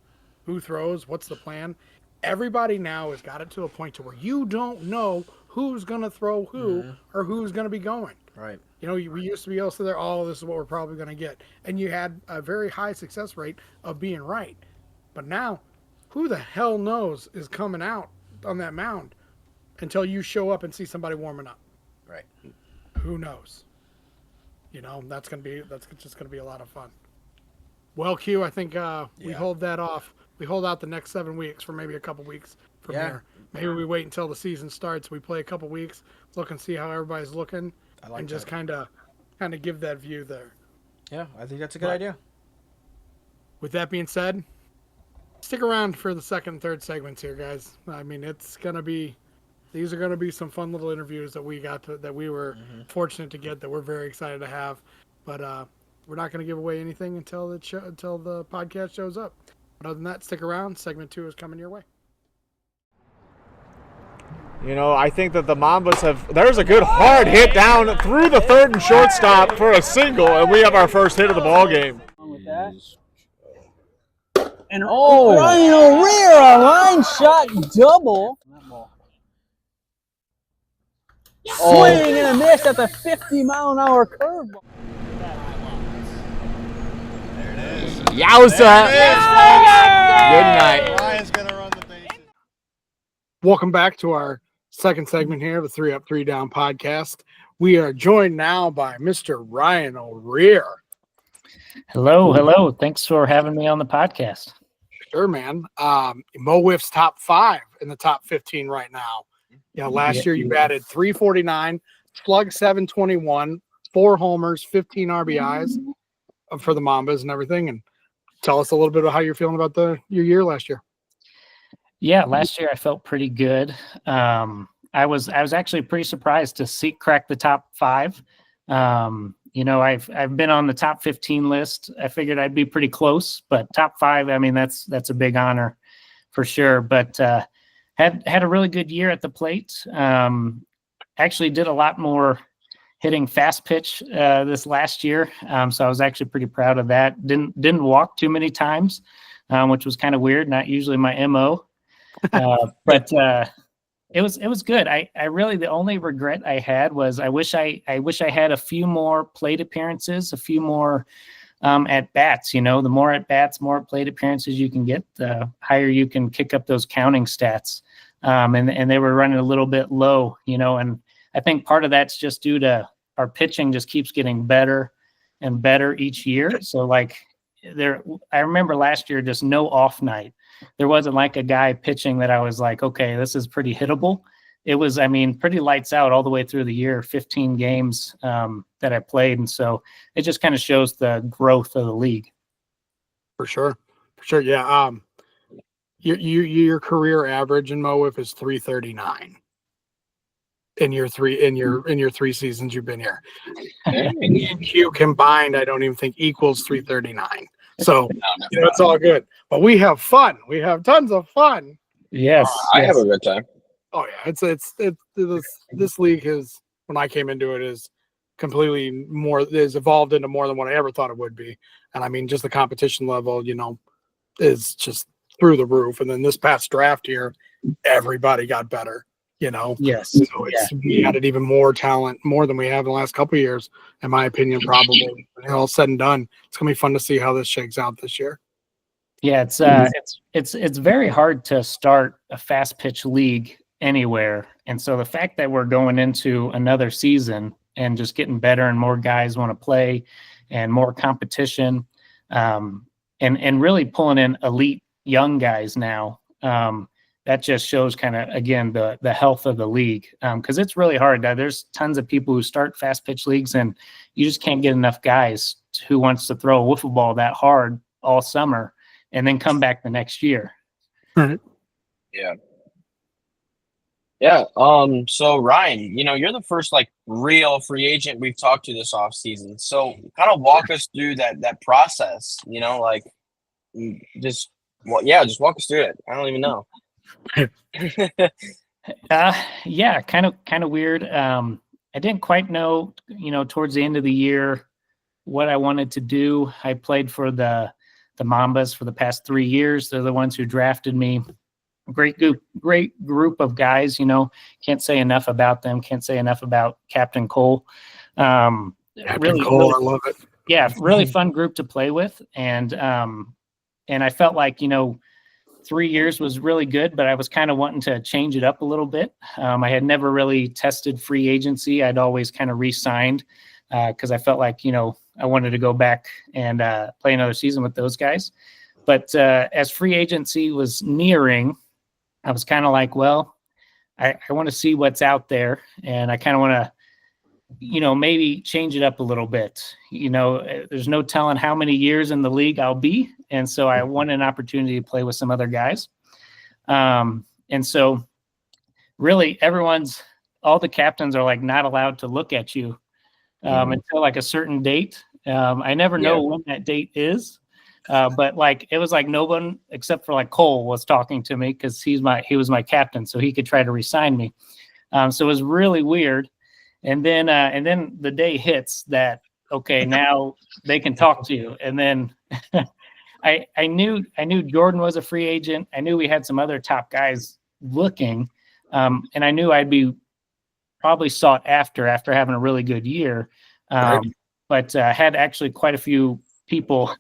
[SPEAKER 1] who throws, what's the plan. Everybody now has got it to a point to where you don't know who's going to throw who or who's going to be going.
[SPEAKER 2] Right.
[SPEAKER 1] We used to be able to say, oh, this is what we're probably going to get. And you had a very high success rate of being right. But now, who the hell knows is coming out on that mound until you show up and see somebody warming up.
[SPEAKER 2] Right.
[SPEAKER 1] Who knows? That's just going to be a lot of fun. Well, Q, I think we hold that off. We hold out the next 7 weeks for maybe a couple weeks from here. Maybe we wait until the season starts. We play a couple weeks, look and see how everybody's looking. And just kind of give that view there.
[SPEAKER 2] Yeah, I think that's a good idea.
[SPEAKER 1] With that being said, stick around for the second and third segments here, guys. I mean, these are going to be some fun little interviews that we were fortunate to get, that we're very excited to have. But we're not going to give away anything until the podcast shows up. But other than that, stick around. Segment 2 is coming your way.
[SPEAKER 3] I think that the Mambas there's a good hard hit down through the third and shortstop for a single, and we have our first hit of the ball game.
[SPEAKER 4] With that. And Ryan O'Rear, a line shot double. Swing and a miss at the 50-mile-an-hour curve.
[SPEAKER 3] Yowza! Good night.
[SPEAKER 5] Ryan's going to run the bases.
[SPEAKER 1] Welcome back to our second segment here of the 3 Up, 3 Down podcast. We are joined now by Mr. Ryan O'Rear.
[SPEAKER 6] Hello. Thanks for having me on the podcast.
[SPEAKER 1] Sure, man. Mo Wiff's top 5 in the top 15 right now. Last year you batted 349, slugged 721, 4 homers, 15 RBIs for the Mambas and everything. And tell us a little bit about how you're feeling about your year last year.
[SPEAKER 5] Yeah, last year I felt pretty good. I was actually pretty surprised to crack the top 5. I've been on the top 15 list. I figured I'd be pretty close, but top 5, I mean, that's a big honor for sure. But had a really good year at the plate. Actually did a lot more hitting fast pitch this last year. So I was actually pretty proud of that. Didn't walk too many times, which was kind of weird. Not usually my MO. But it was good. I really, the only regret I had was I wish I had a few more plate appearances, a few more at bats. The more at bats, more plate appearances you can get, the higher you can kick up those counting stats. And they were running a little bit low, and I think part of that's just due to our pitching just keeps getting better and better each year. So I remember last year, just no off night. There wasn't like a guy pitching that I was like, okay, this is pretty hittable. It was, pretty lights out all the way through the year, 15 games that I played. And so it just kind of shows the growth of the league.
[SPEAKER 1] For sure. Yeah. Your career average in Mo Wiff is 339 in your 3 seasons you've been here. Me and Q combined, I don't even think equals 339. So it's all good. But we have fun. We have tons of fun.
[SPEAKER 5] Yes.
[SPEAKER 6] I have a good time.
[SPEAKER 1] Oh yeah, this league is, when I came into it, is completely is evolved into more than what I ever thought it would be. And just the competition level, is just through the roof. And then this past draft here, everybody got better.
[SPEAKER 5] Yes.
[SPEAKER 1] So we added even more talent, more than we have in the last couple of years, in my opinion. Probably all said and done, it's gonna be fun to see how this shakes out this year.
[SPEAKER 5] Yeah, it's very hard to start a fast pitch league anywhere, and so the fact that we're going into another season and just getting better and more guys want to play and more competition, and really pulling in elite young guys now. That just shows kind of, again, the health of the league, because it's really hard. There's tons of people who start fast pitch leagues, and you just can't get enough guys who wants to throw a wiffle ball that hard all summer and then come back the next year.
[SPEAKER 1] Right.
[SPEAKER 6] Yeah. So Ryan, you're the first real free agent we've talked to this off season. So kind of walk us through that process. Just walk us through it. I don't even know.
[SPEAKER 5] Yeah, kind of weird. I didn't quite know, towards the end of the year what I wanted to do. I played for the Mambas for the past 3 years. They're the ones who drafted me. Great group of guys. Can't say enough about them. Can't say enough about Captain Cole.
[SPEAKER 1] Captain Cole, I love it.
[SPEAKER 5] Yeah, really fun group to play with, and I felt like 3 years was really good, but I was kind of wanting to change it up a little bit. I had never really tested free agency. I'd always kind of re-signed because I felt like, I wanted to go back and play another season with those guys. But as free agency was nearing, I was kind of like, well, I want to see what's out there. And I kind of want to, maybe change it up a little bit. There's no telling how many years in the league I'll be. And so I wanted an opportunity to play with some other guys. And so really all the captains are not allowed to look at you until a certain date. I never know when that date is. But it was no one except for Cole was talking to me because he was my captain, so he could try to re-sign me. So it was really weird. And then the day hits that, okay, now they can talk to you. And then I knew Jordan was a free agent. I knew we had some other top guys looking, and I knew I'd be probably sought after having a really good year. But had actually quite a few people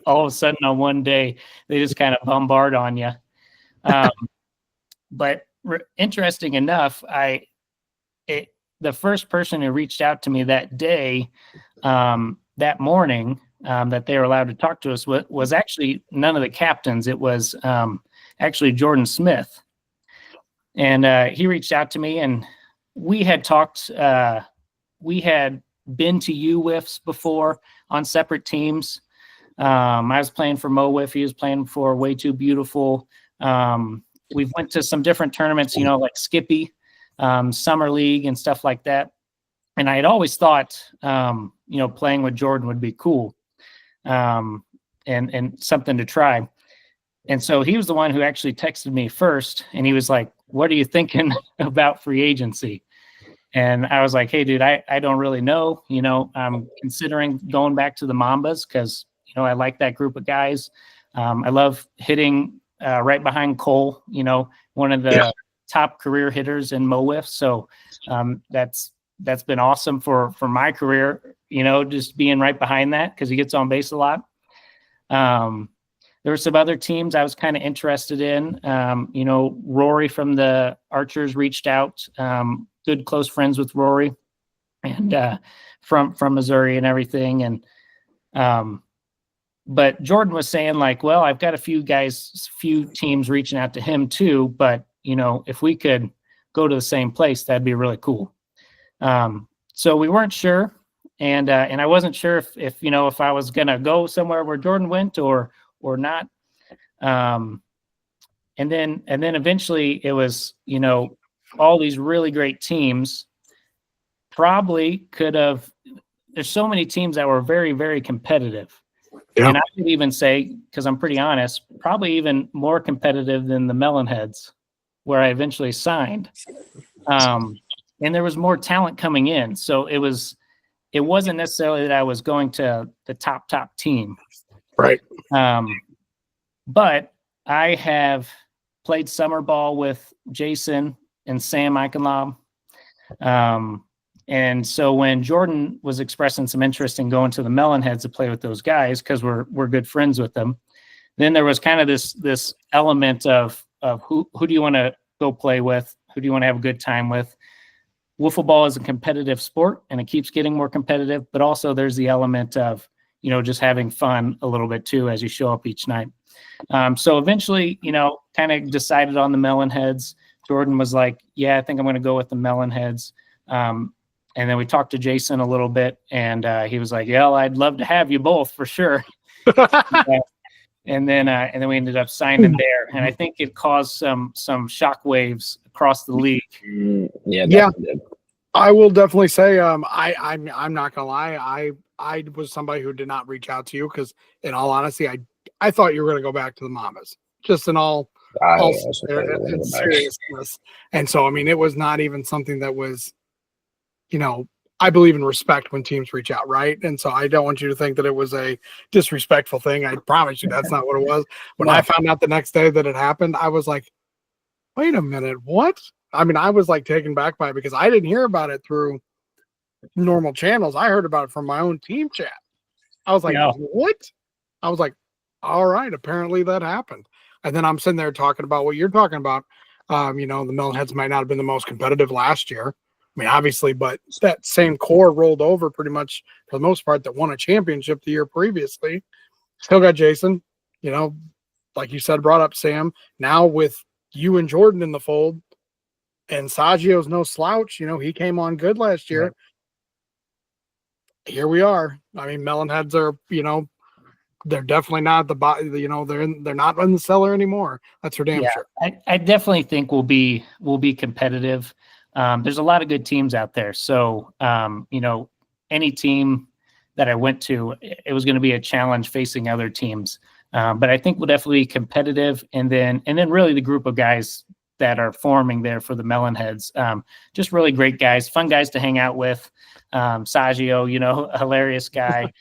[SPEAKER 5] all of a sudden on one day, they just kind of bombard on you. But interesting enough, the first person who reached out to me that day, that morning, that they were allowed to talk to us was actually none of the captains. It was actually Jordan Smith. And he reached out to me, and we had talked. We had been to UWIFs before on separate teams. I was playing for Mo WIFF. He was playing for Way Too Beautiful. We went to some different tournaments, like Skippy, Summer League, and stuff like that. And I had always thought, playing with Jordan would be cool, and something to try. And so he was the one who actually texted me first, and he was like, "What are you thinking about free agency?" And I was like, "Hey, dude, I don't really know. I'm considering going back to the Mambas because, I like that group of guys. I love hitting right behind Cole, one of the top career hitters in Mo WIFF. So that's been awesome for my career, just being right behind that because he gets on base a lot. There were some other teams I was kind of interested in. Rory from the Archers reached out. Good close friends with Rory, and from Missouri and everything. And but Jordan was saying like, well, I've got a few teams reaching out to him too. But if we could go to the same place, that'd be really cool. So we weren't sure, and I wasn't sure if I was gonna go somewhere where Jordan went or not. And then eventually it was, all these really great teams probably could have, there's so many teams that were very, very competitive. Yeah. And I would even say, because I'm pretty honest, probably even more competitive than the Melonheads, where I eventually signed. And there was more talent coming in. So it wasn't necessarily that I was going to the top team.
[SPEAKER 1] Right.
[SPEAKER 5] But I have played summer ball with Jason and Sam Eichenlaub. And so when Jordan was expressing some interest in going to the Melonheads to play with those guys, because we're good friends with them, then there was kind of this element of who do you want to go play with? Who do you want to have a good time with? Wiffle ball is a competitive sport, and it keeps getting more competitive, but also there's the element of, just having fun a little bit too as you show up each night. So eventually, kind of decided on the Melonheads. Jordan was like, yeah, I think I'm going to go with the Melonheads. And then we talked to Jason a little bit, and he was like, yeah, I'd love to have you both for sure. And then we ended up signing there. And I think it caused some shockwaves across the league.
[SPEAKER 1] Yeah. I will definitely say, I'm not gonna lie. I was somebody who did not reach out to you because, in all honesty, I thought you were gonna go back to the Mamas. Just in all seriousness. And so, I mean, it was not even something that was, I believe in respect when teams reach out, right? And so I don't want you to think that it was a disrespectful thing. I promise you that's not what it was. When I found out the next day that it happened, I was like, wait a minute, what? I mean, I was like taken back by it because I didn't hear about it through normal channels. I heard about it from my own team chat. I was like, what? I was like, all right, apparently that happened. And then I'm sitting there talking about what you're talking about. The Melonheads might not have been the most competitive last year. I mean, obviously, but that same core rolled over pretty much for the most part that won a championship the year previously. Still got Jason, like you said, brought up Sam. Now with you and Jordan in the fold, and Saggio's no slouch. He came on good last year. Right. Here we are. I mean, Melonheads are, they're definitely not the body. They're not in the cellar anymore. That's for damn sure.
[SPEAKER 5] I definitely think we'll be competitive. There's a lot of good teams out there. So, any team that I went to, it was going to be a challenge facing other teams. But I think we'll definitely be competitive. And then really the group of guys that are forming there for the Melonheads, just really great guys, fun guys to hang out with. Saggio, a hilarious guy.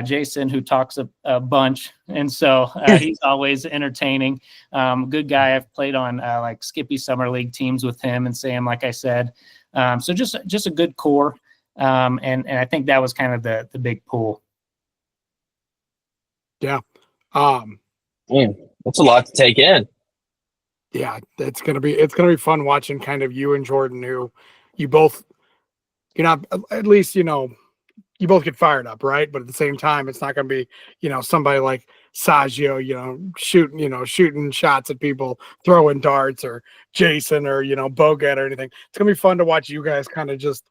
[SPEAKER 5] Jason, who talks a bunch. And so he's always entertaining. Good guy. I've played on like Skippy Summer League teams with him and Sam, like I said. So just a good core. And I think that was kind of the big pull.
[SPEAKER 1] Yeah.
[SPEAKER 6] That's a lot to take in.
[SPEAKER 1] Yeah, it's gonna be fun watching kind of you and Jordan, who you're not, at least you both get fired up, right? But at the same time, it's not going to be, somebody like Saggio, shooting shots at people, throwing darts, or Jason, or, Bogut or anything. It's going to be fun to watch you guys kind of just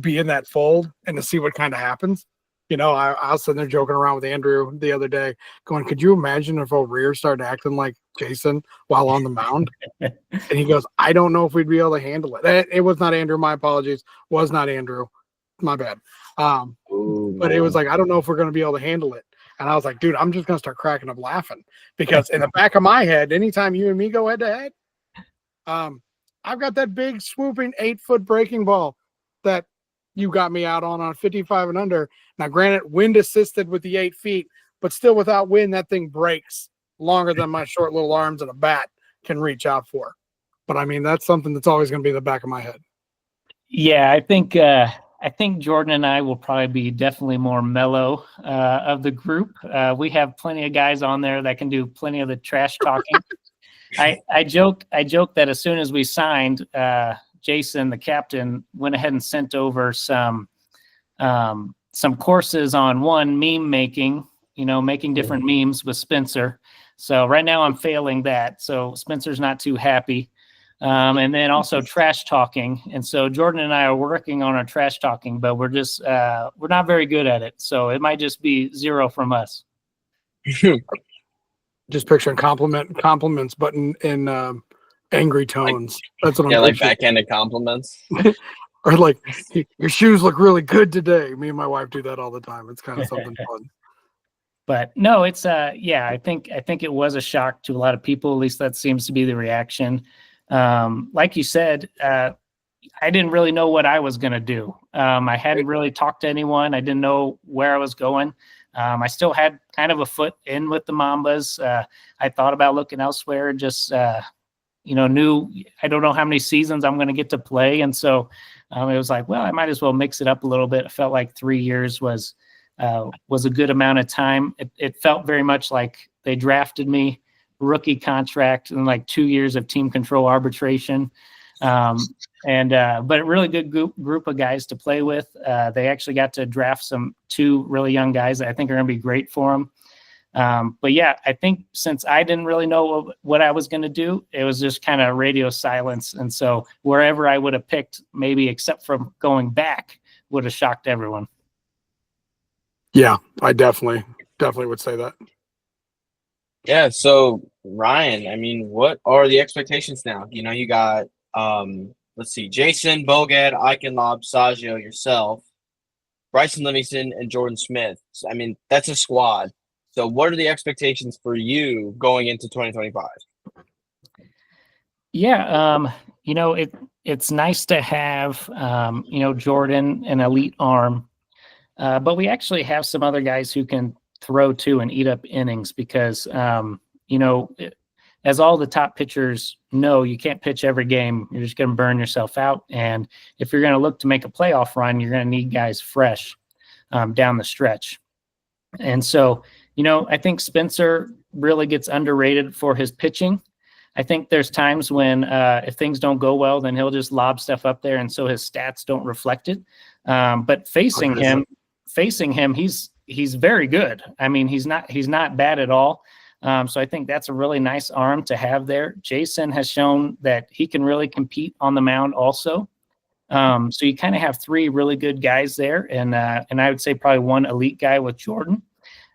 [SPEAKER 1] be in that fold and to see what kind of happens. I was sitting there joking around with Andrew the other day going, could you imagine if O'Rear started acting like Jason while on the mound? And he goes, I don't know if we'd be able to handle it. It was not Andrew. My apologies. Was not Andrew. My bad. But it was like, I don't know if we're going to be able to handle it. And I was like, dude, I'm just going to start cracking up laughing because in the back of my head, anytime you and me go head to head, I've got that big swooping 8-foot breaking ball that you got me out on 55 and under. Now, granted, wind assisted with the 8 feet, but still without wind, that thing breaks longer than my short little arms and a bat can reach out for. But I mean, that's something that's always going to be in the back of my head.
[SPEAKER 5] Yeah, I think Jordan and I will probably be definitely more mellow of the group. We have plenty of guys on there that can do plenty of the trash talking. I joke that as soon as we signed, Jason, the captain, went ahead and sent over some courses on meme making, making different memes with Spencer. So right now I'm failing that. So Spencer's not too happy. And then also trash talking. And so Jordan and I are working on our trash talking, but we're not very good at it. So it might just be 0 from us.
[SPEAKER 1] Just picturing compliments, but in angry tones. That's what I'm
[SPEAKER 6] like
[SPEAKER 1] picturing.
[SPEAKER 6] backhanded compliments.
[SPEAKER 1] Or like, your shoes look really good today. Me and my wife do that all the time. It's kind of something fun.
[SPEAKER 5] But no, it's I think it was a shock to a lot of people. At least that seems to be the reaction. Like you said, I didn't really know what I was going to do. I hadn't really talked to anyone. I didn't know where I was going. I still had kind of a foot in with the Mambas. I thought about looking elsewhere, just, knew I don't know how many seasons I'm going to get to play. And so it was like, well, I might as well mix it up a little bit. It felt like 3 years was a good amount of time. It felt very much like they drafted me, rookie contract, and like 2 years of team control arbitration. But a really good group of guys to play with. They actually got to draft 2 really young guys that I think are going to be great for them. But yeah, I think since I didn't really know what I was going to do, it was just kind of radio silence. And so wherever I would have picked, maybe except from going back, would have shocked everyone.
[SPEAKER 1] Yeah, I definitely would say that.
[SPEAKER 6] Yeah. So Ryan, I mean, what are the expectations now? You got, let's see, Jason, Bogut, Eichenlob, Saggio, yourself, Bryson Livingston, and Jordan Smith. So, I mean, that's a squad. So what are the expectations for you going into 2025?
[SPEAKER 5] Yeah, it's nice to have, Jordan, an elite arm. But we actually have some other guys who can throw too and eat up innings because, as all the top pitchers know, you can't pitch every game. You're just going to burn yourself out. And if you're going to look to make a playoff run, you're going to need guys fresh down the stretch. And so, I think Spencer really gets underrated for his pitching. I think there's times when if things don't go well, then he'll just lob stuff up there, and so his stats don't reflect it. But facing him, he's very good. I mean, he's not bad at all. So I think that's a really nice arm to have there. Jason has shown that he can really compete on the mound also. So you kind of have 3 really good guys there, and I would say probably 1 elite guy with Jordan.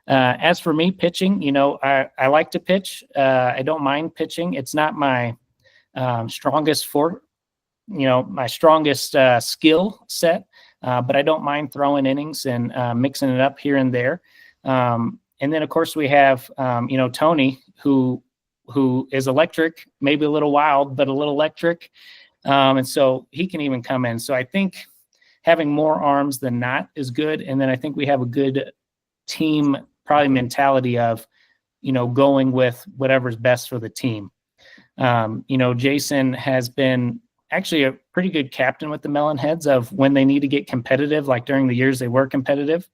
[SPEAKER 5] As for me pitching, I like to pitch. I don't mind pitching. It's not my strongest skill set, but I don't mind throwing innings and mixing it up here and there. And then, of course, we have, Tony, who is electric, maybe a little wild, but a little electric. And so he can even come in. So I think having more arms than not is good. And then I think we have a good team probably mentality of, going with whatever's best for the team. Jason has been actually a pretty good captain with the Melonheads of when they need to get competitive, like during the years they were competitive.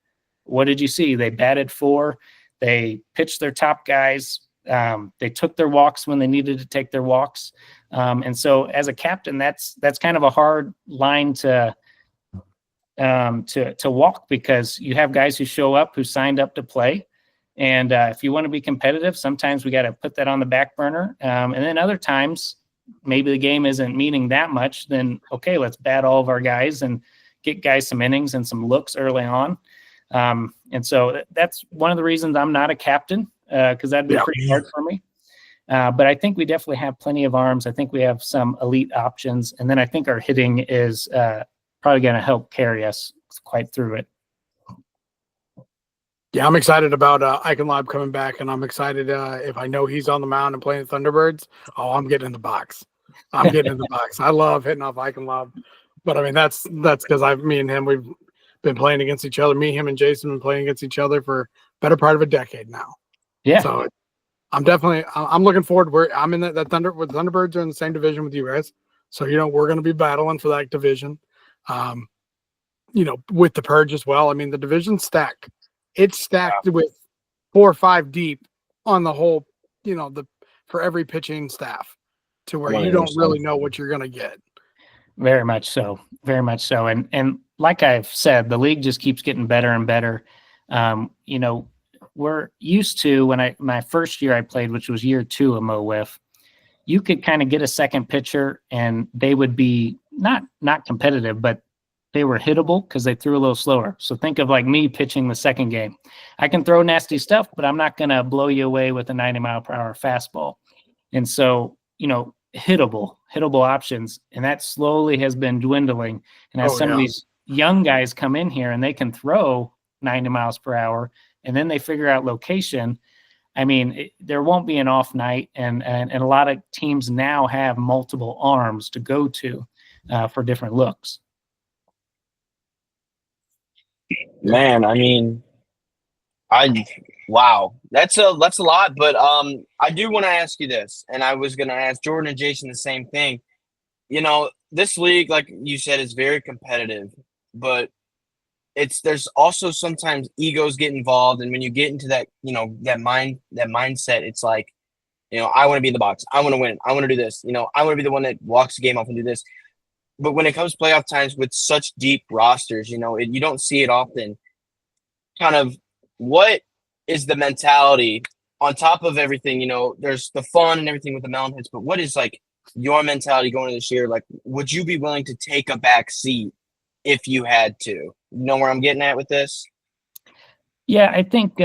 [SPEAKER 5] What did you see? They batted 4. They pitched their top guys. They took their walks when they needed to take their walks. And so as a captain, that's kind of a hard line to to walk, because you have guys who show up who signed up to play. And if you want to be competitive, sometimes we got to put that on the back burner. And then other times, maybe the game isn't meaning that much. Then, okay, let's bat all of our guys and get guys some innings and some looks early on. And so that's one of the reasons I'm not a captain, because that'd be pretty hard for me. But I think we definitely have plenty of arms. I think we have some elite options. And then I think our hitting is probably going to help carry us quite through it.
[SPEAKER 1] Yeah, I'm excited about Eichenlob coming back, and I'm excited if I know he's on the mound and playing Thunderbirds. Oh, I'm getting in the box. I'm getting in the box. I love hitting off Eichenlob, but I mean that's because me and him, we've been playing against each other. Me, him, and Jason have been playing against each other for better part of a decade now.
[SPEAKER 5] Yeah.
[SPEAKER 1] So I'm looking forward. I'm in that Thunderbirds are in the same division with you guys, so we're going to be battling for that division. With the Purge as well. I mean, the division's stacked. It's stacked with 4 or 5 deep on the whole, for every pitching staff, to where you don't really know what you're going to get.
[SPEAKER 5] Very much so. Very much so. And like I've said, the league just keeps getting better and better. We're used to, when my first year I played, which was year 2 of MO WIFF, you could kind of get a second pitcher and they would be not competitive, but they were hittable because they threw a little slower. So think of like me pitching the second game. I can throw nasty stuff, but I'm not going to blow you away with a 90-mile-per-hour fastball. And so, hittable options. And that slowly has been dwindling. And as some of these young guys come in here and they can throw 90 miles per hour, and then they figure out location, I mean, there won't be an off night. And a lot of teams now have multiple arms to go to for different looks.
[SPEAKER 6] Man, I mean, wow, that's a lot. But I do want to ask you this, and I was going to ask Jordan and Jason the same thing. This league, like you said, is very competitive, but there's also sometimes egos get involved, and when you get into that that mindset, it's like, I want to be in the box, I want to win, I want to do this, I want to be the one that walks the game off and do this. But when it comes to playoff times with such deep rosters, you don't see it often. Kind of, what is the mentality on top of everything? There's the fun and everything with the Melonheads, but what is like your mentality going into this year? Like, would you be willing to take a back seat if you had to? You know where I'm getting at with this?
[SPEAKER 5] Yeah, I think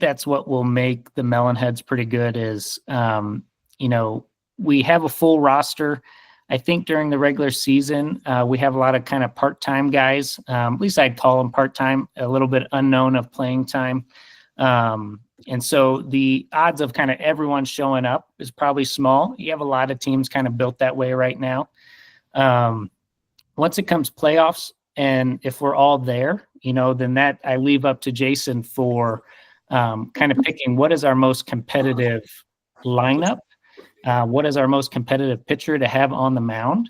[SPEAKER 5] that's what will make the Melonheads pretty good is, we have a full roster. I think during the regular season, we have a lot of kind of part-time guys. At least I'd call them part-time, a little bit unknown of playing time. And so the odds of kind of everyone showing up is probably small. You have a lot of teams kind of built that way right now. Once it comes playoffs, and if we're all there, then that I leave up to Jason for kind of picking what is our most competitive lineup. What is our most competitive pitcher to have on the mound?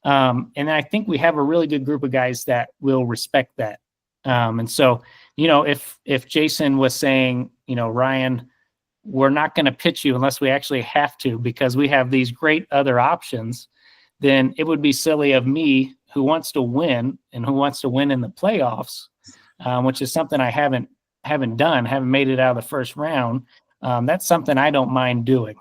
[SPEAKER 5] And I think we have a really good group of guys that will respect that. And so, if Jason was saying, Ryan, we're not going to pitch you unless we actually have to because we have these great other options, then it would be silly of me who wants to win and who wants to win in the playoffs, which is something I haven't made it out of the first round. That's something I don't mind doing.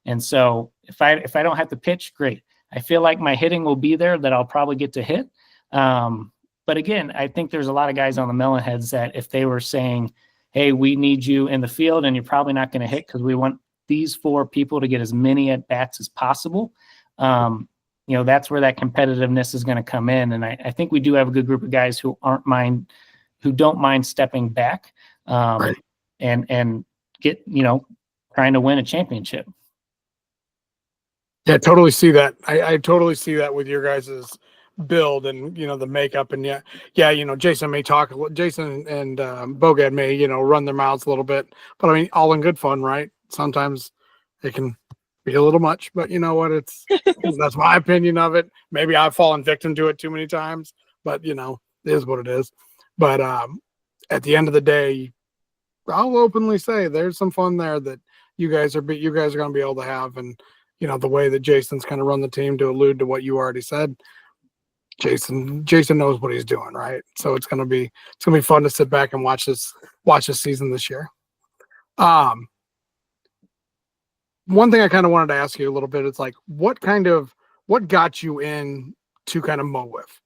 [SPEAKER 5] And so if I don't have to pitch, great. I feel like my hitting will be there, that I'll probably get to hit. But again, I think there's a lot of guys on the Melonheads that if they were saying, hey, we need you in the field and you're probably not going to hit because we want these 4 people to get as many at bats as possible. That's where that competitiveness is going to come in. And I think we do have a good group of guys who don't mind stepping back and get, trying to win a championship.
[SPEAKER 1] Yeah, I totally see that. I totally see that with your guys' build and, the makeup. And Jason may talk, Jason and Bogad may, run their mouths a little bit, but I mean, all in good fun, right? Sometimes it can be a little much, but you know what? That's my opinion of it. Maybe I've fallen victim to it too many times, but it is what it is. But at the end of the day, I'll openly say there's some fun there that you guys are going to be able to have. And, the way that Jason's kind of run the team, to allude to what you already said, Jason knows what he's doing, right? So it's gonna be fun to sit back and watch this season this year. One thing I kind of wanted to ask you a little bit is like, what got you in to kind of MO WIFF,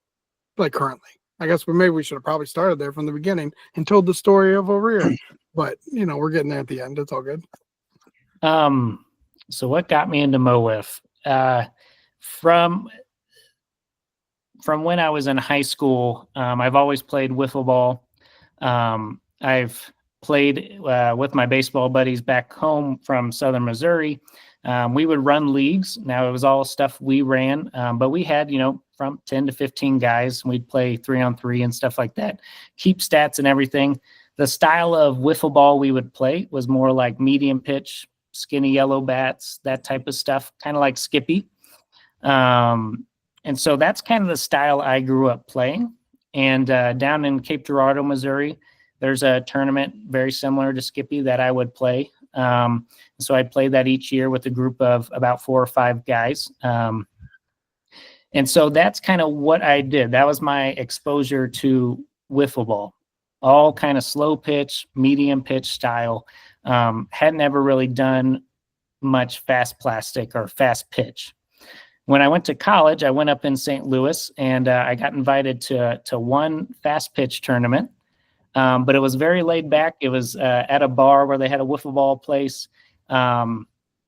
[SPEAKER 1] like currently? I guess maybe we should have probably started there from the beginning and told the story of over here, but we're getting there at the end. It's all good.
[SPEAKER 5] So what got me into MO WIFF? From when I was in high school, I've always played wiffle ball. I've played with my baseball buddies back home from Southern Missouri. We would run leagues. Now it was all stuff we ran, but we had, from 10 to 15 guys. We'd play 3-on-3 and stuff like that, keep stats and everything. The style of wiffle ball we would play was more like medium pitch, skinny yellow bats, that type of stuff, kind of like Skippy. And so that's kind of the style I grew up playing. And down in Cape Girardeau, Missouri, there's a tournament very similar to Skippy that I would play. So I'd play that each year with a group of about 4 or 5 guys. And so that's kind of what I did. That was my exposure to wiffle ball, all kind of slow pitch, medium pitch style. Hadn't ever really done much fast plastic or fast pitch. When I went to college, I went up in St. Louis and I got invited to one fast pitch tournament. But it was very laid back. It was at a bar where they had a wiffle ball place. And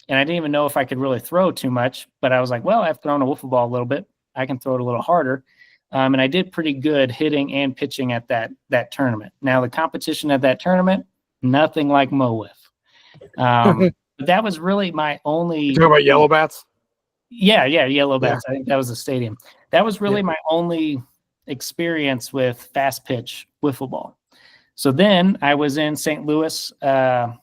[SPEAKER 5] I didn't even know if I could really throw too much, but I was like, well, I've thrown a wiffle ball a little bit. I can throw it a little harder. And I did pretty good hitting and pitching at that tournament. Now the competition at that tournament, nothing like MO WIFF. But that was really my only.
[SPEAKER 1] You talking about yellow bats?
[SPEAKER 5] Yeah, yellow bats. Yeah. I think that was the stadium. That was really my only experience with fast pitch wiffle ball. So then I was in St. Louis at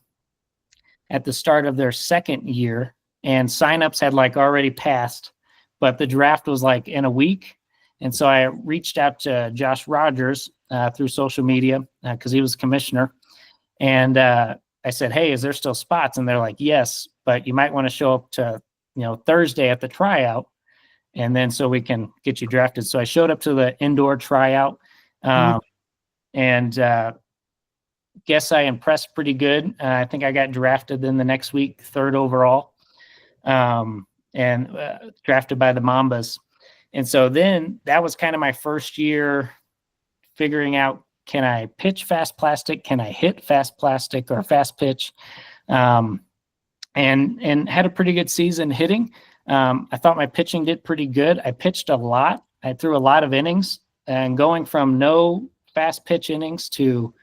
[SPEAKER 5] the start of their second year, and signups had like already passed, but the draft was like in a week. And so I reached out to Josh Rogers through social media because he was commissioner. And I said, hey, is there still spots? And they're like, yes, but you might want to show up to Thursday at the tryout, and then so we can get you drafted. So I showed up to the indoor tryout, and guess I impressed pretty good. I think I got drafted in the next week, 3rd overall, and drafted by the Mambas. And so then that was kind of my first year figuring out, can I pitch fast plastic? Can I hit fast plastic or fast pitch? And had a pretty good season hitting. I thought my pitching did pretty good. I pitched a lot. I threw a lot of innings, and going from no fast pitch innings to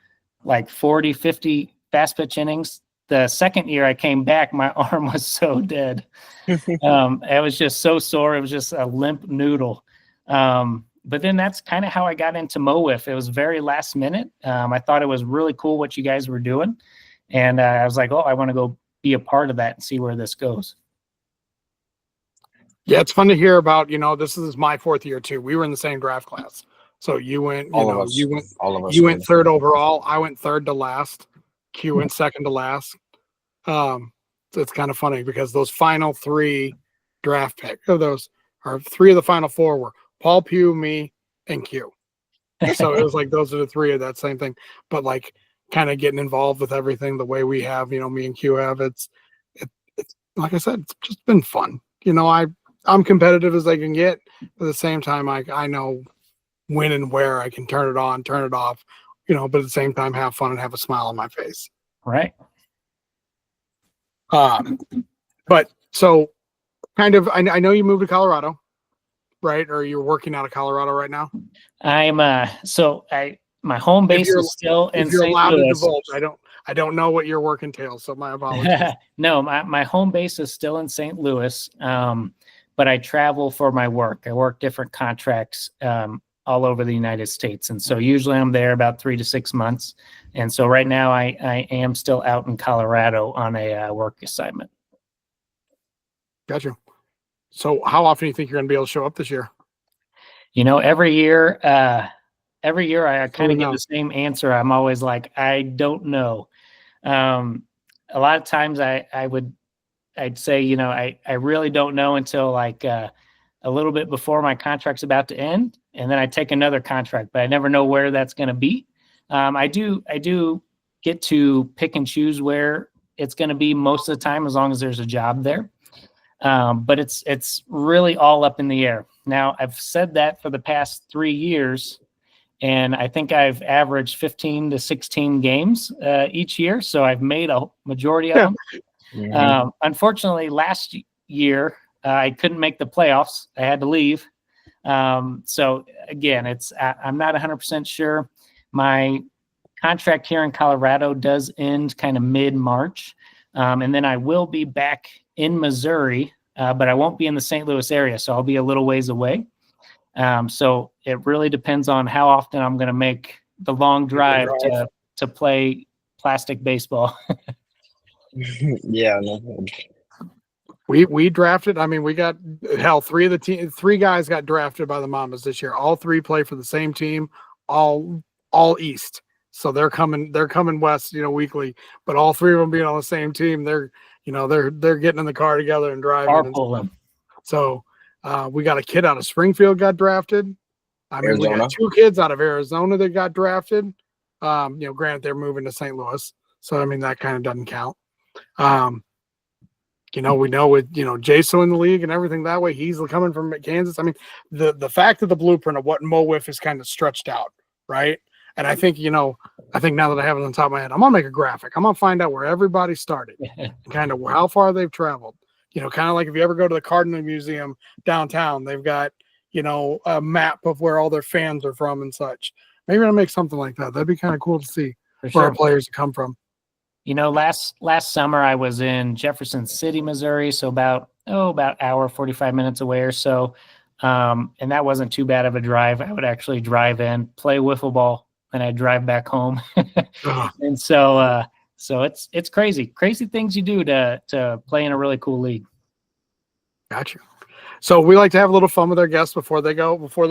[SPEAKER 5] like 40, 50 fast pitch innings. The second year I came back, my arm was so dead. It was just so sore. It was just a limp noodle. But then that's kind of how I got into MO WIFF. It was very last minute. I thought it was really cool what you guys were doing. And I was like, oh, I want to go be a part of that and see where this goes.
[SPEAKER 1] Yeah, it's fun to hear about, this is my 4th year too. We were in the same draft class. So you went, you went 3rd overall. I went 3rd to last. Q went 2nd to last. So it's kind of funny because those final 3 draft picks, those are 3 of the final 4 were Paul Pugh, me, and Q. So it was like those are the 3 of that same thing. But like kind of getting involved with everything the way we have, me and Q have. It's like I said, it's just been fun. I'm competitive as I can get. At the same time, I know when and where I can turn it on, turn it off, but at the same time, have fun and have a smile on my face.
[SPEAKER 5] Right.
[SPEAKER 1] But so kind of, I know you moved to Colorado, right? Or you're working out of Colorado right now?
[SPEAKER 5] I'm, my home base is still in St. Louis.
[SPEAKER 1] I don't know what your work entails, so my apologies.
[SPEAKER 5] No, my home base is still in St. Louis, but I travel for my work. I work different contracts all over the United States, and so usually I'm there about 3 to 6 months. And so right now I am still out in Colorado on a work assignment.
[SPEAKER 1] Gotcha. So how often do you think you're going to be able to show up this year?
[SPEAKER 5] Every year I kind of get the same answer. I'm always like, I don't know. A lot of times I'd say, I really don't know until like a little bit before my contract's about to end. and then I take another contract, but I never know where that's going to be. I do get to pick and choose where it's going to be most of the time, as long as there's a job there. But it's really all up in the air. Now, I've said that for the past 3 years, and I think I've averaged 15 to 16 games each year. So I've made a majority of them.
[SPEAKER 6] Mhm.
[SPEAKER 5] Unfortunately, last year, I couldn't make the playoffs. I had to leave. So again, I'm not 100% sure. My contract here in Colorado does end kind of mid-March. And then I will be back in Missouri, but I won't be in the St. Louis area. So I'll be a little ways away. So it really depends on how often I'm going to make the long drive to play plastic baseball.
[SPEAKER 6] Yeah. No.
[SPEAKER 1] We drafted. I mean, we got three guys got drafted by the Mambas this year. All three play for the same team, all East. So they're coming west, weekly. But all three of them being on the same team, they're getting in the car together and driving.
[SPEAKER 5] Carpooling.
[SPEAKER 1] So we got a kid out of Springfield got drafted. I mean, we
[SPEAKER 6] Arizona.
[SPEAKER 1] got 2 kids out of Arizona that got drafted. Granted they're moving to St. Louis, so I mean that kind of doesn't count. We know with Jason in the league and everything that way, he's coming from Kansas. I mean, the fact of the blueprint of what Mo WIFF is kind of stretched out, right? And I think now that I have it on top of my head, I'm gonna make a graphic. I'm gonna find out where everybody started, kind of how far they've traveled. Kind of like if you ever go to the Cardinal Museum downtown, they've got a map of where all their fans are from and such. Maybe I'll make something like that. That'd be kind of cool to see where our players come from.
[SPEAKER 5] Last summer I was in Jefferson City, Missouri, so about hour 45 minutes away or so, and that wasn't too bad of a drive. I would actually drive in, play wiffle ball, and I'd drive back home. And so it's crazy things you do to play in a really cool league.
[SPEAKER 1] Gotcha. So we like to have a little fun with our guests before they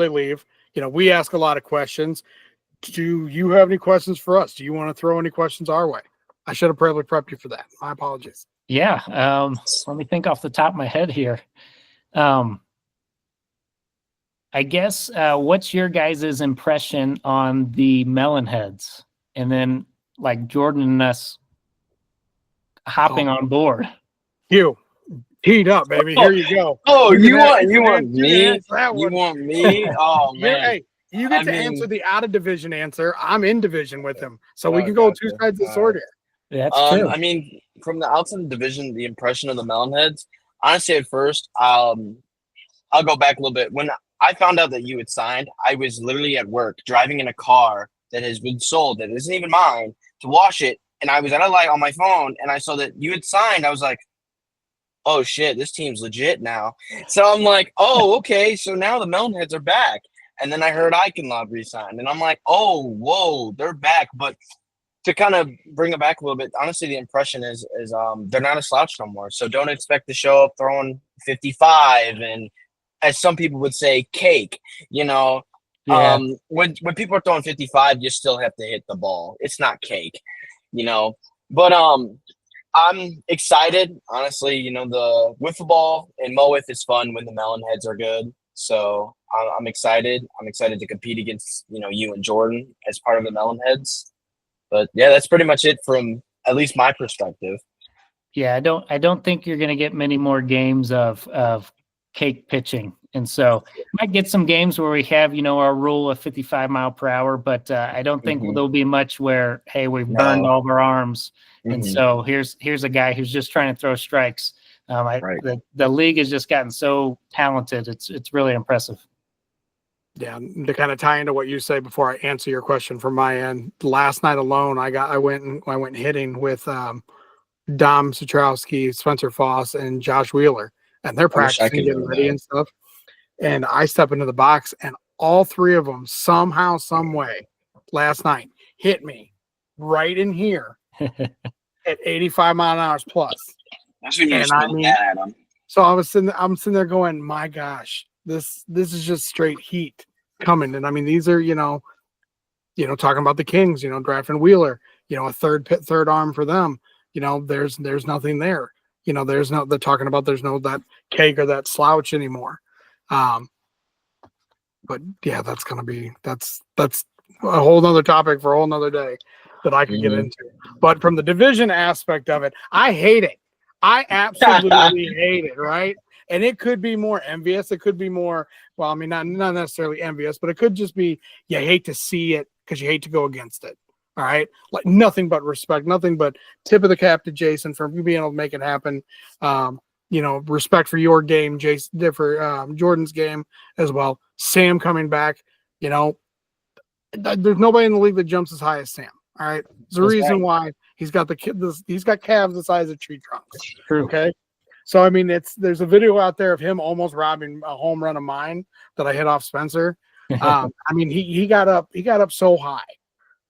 [SPEAKER 1] leave. We ask a lot of questions. Do you have any questions for us? Do you want to throw any questions our way? I should have probably prepped you for that. My apologies.
[SPEAKER 5] Yeah. Let me think off the top of my head here. I guess what's your guys' impression on the Melonheads? And then like Jordan and us hopping on board.
[SPEAKER 1] You teed up, baby. Here you go.
[SPEAKER 6] Oh, you want me? You
[SPEAKER 1] one.
[SPEAKER 6] want me? Oh man.
[SPEAKER 1] Hey, you get to answer the out of division answer. I'm in division with him, so we can go 2 sides of the sword here.
[SPEAKER 5] That's true.
[SPEAKER 6] I mean, from the outside division, the impression of the Melonheads, honestly, at first, I'll go back a little bit. When I found out that you had signed, I was literally at work driving in a car that has been sold that isn't even mine to wash it, and I was at a light on my phone, and I saw that you had signed. I was like, oh shit, this team's legit now. So I'm like, oh, okay, so now the Melonheads are back. And then I heard Eichenlaub re-signed, and I'm like, oh, whoa, they're back. But to kind of bring it back a little bit, honestly, the impression is they're not a slouch no more. So don't expect to show up throwing 55 and, as some people would say, cake.
[SPEAKER 5] Yeah.
[SPEAKER 6] When people are throwing 55, you still have to hit the ball. It's not cake, But I'm excited, honestly. The Wiffle Ball and Mo WIFF is fun when the Melonheads are good. So I'm excited. I'm excited to compete against you and Jordan as part of the Melonheads. But yeah, that's pretty much it from at least my perspective.
[SPEAKER 5] Yeah, I don't think you're going to get many more games of cake pitching, and so might get some games where we have our rule of 55 mile per hour, but I don't think there'll be much where we've burned all of our arms, and so here's a guy who's just trying to throw strikes. The league has just gotten so talented; it's really impressive.
[SPEAKER 1] Yeah, to kind of tie into what you say before I answer your question from my end. Last night alone, I went hitting with Dom Satrowski, Spencer Foss, and Josh Wheeler, and they're practicing getting ready and stuff. And I step into the box, and all 3 of them somehow, some way, last night hit me right in here at 85 mile an hour plus.
[SPEAKER 6] That's when you're at them.
[SPEAKER 1] So I'm sitting there going, my gosh. This is just straight heat coming. And I mean, these are, talking about the Kings, drafting Wheeler, a third arm for them. There's nothing there. They're talking about there's no that cake or that slouch anymore. But yeah, that's a whole nother topic for a whole nother day that I could get into. But from the division aspect of it, I hate it. I absolutely hate it, right? And it could be more envious. It could be more, well, I mean, not necessarily envious, but it could just be you hate to see it because you hate to go against it. All right. Like nothing but respect, nothing but tip of the cap to Jason for being able to make it happen. Respect for your game, Jason, for Jordan's game as well. Sam coming back, there's nobody in the league that jumps as high as Sam. All right. There's a reason why he's got he's got calves the size of tree trunks.
[SPEAKER 5] True.
[SPEAKER 1] Okay. So, I mean, there's a video out there of him almost robbing a home run of mine that I hit off Spencer. I mean, he got up so high,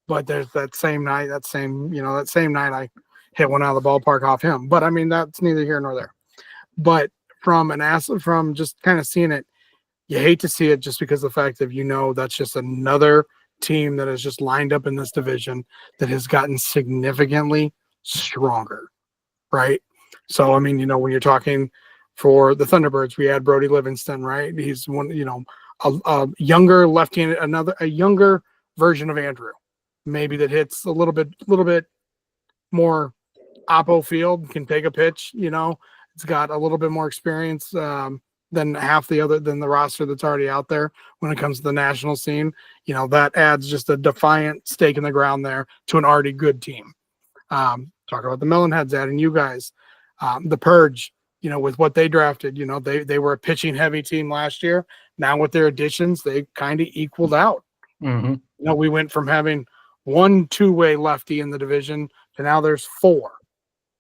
[SPEAKER 1] but there's that same night I hit one out of the ballpark off him. But I mean, that's neither here nor there. But from just kind of seeing it, you hate to see it just because of the fact that, that's just another team that is just lined up in this division that has gotten significantly stronger. Right. So, I mean, when you're talking for the Thunderbirds, we had Brody Livingston, right? He's one, a younger left-handed, a younger version of Andrew, maybe that hits a little bit more oppo field, can take a pitch, it's got a little bit more experience than the roster that's already out there when it comes to the national scene. That adds just a defiant stake in the ground there to an already good team. Talk about the Melonheads adding you guys. The Purge, with what they drafted, they were a pitching heavy team last year. Now with their additions, they kind of equaled out.
[SPEAKER 5] Mm-hmm.
[SPEAKER 1] We went from having one two-way lefty in the division to now there's 4.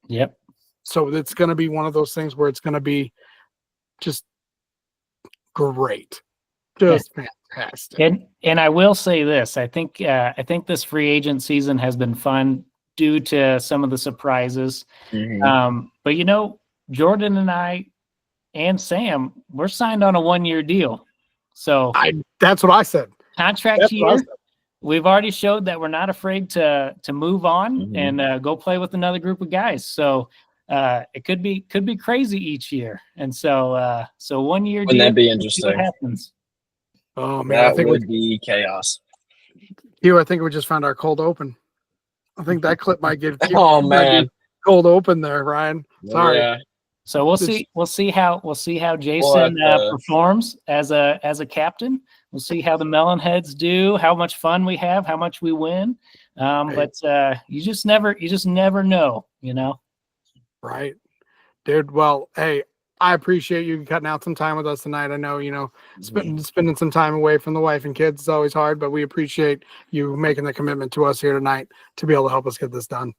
[SPEAKER 5] Yep.
[SPEAKER 1] So it's going to be one of those things where it's going to be just great, just fantastic.
[SPEAKER 5] And I will say this: I think this free agent season has been fun due to some of the surprises.
[SPEAKER 6] Mm-hmm.
[SPEAKER 5] But Jordan and I and Sam, we're signed on a 1-year deal. So
[SPEAKER 1] that's what I said.
[SPEAKER 5] Contract year. We've already showed that we're not afraid to move on and go play with another group of guys. So it could be crazy each year. And so 1 year
[SPEAKER 6] Wouldn't
[SPEAKER 5] deal.
[SPEAKER 6] that be interesting?
[SPEAKER 5] What happens?
[SPEAKER 1] Oh man,
[SPEAKER 6] That
[SPEAKER 1] I think
[SPEAKER 6] would be chaos.
[SPEAKER 1] I think we just found our cold open. I think that clip might get
[SPEAKER 6] man,
[SPEAKER 1] cold open there, Ryan. Sorry.
[SPEAKER 6] Yeah.
[SPEAKER 5] So we'll see how Jason performs as a captain. We'll see how the Melonheads do, how much fun we have, how much we win. But you just never know,
[SPEAKER 1] Right, dude. Well, hey, I appreciate you cutting out some time with us tonight. I know, spending some time away from the wife and kids is always hard, but we appreciate you making the commitment to us here tonight to be able to help us get this done.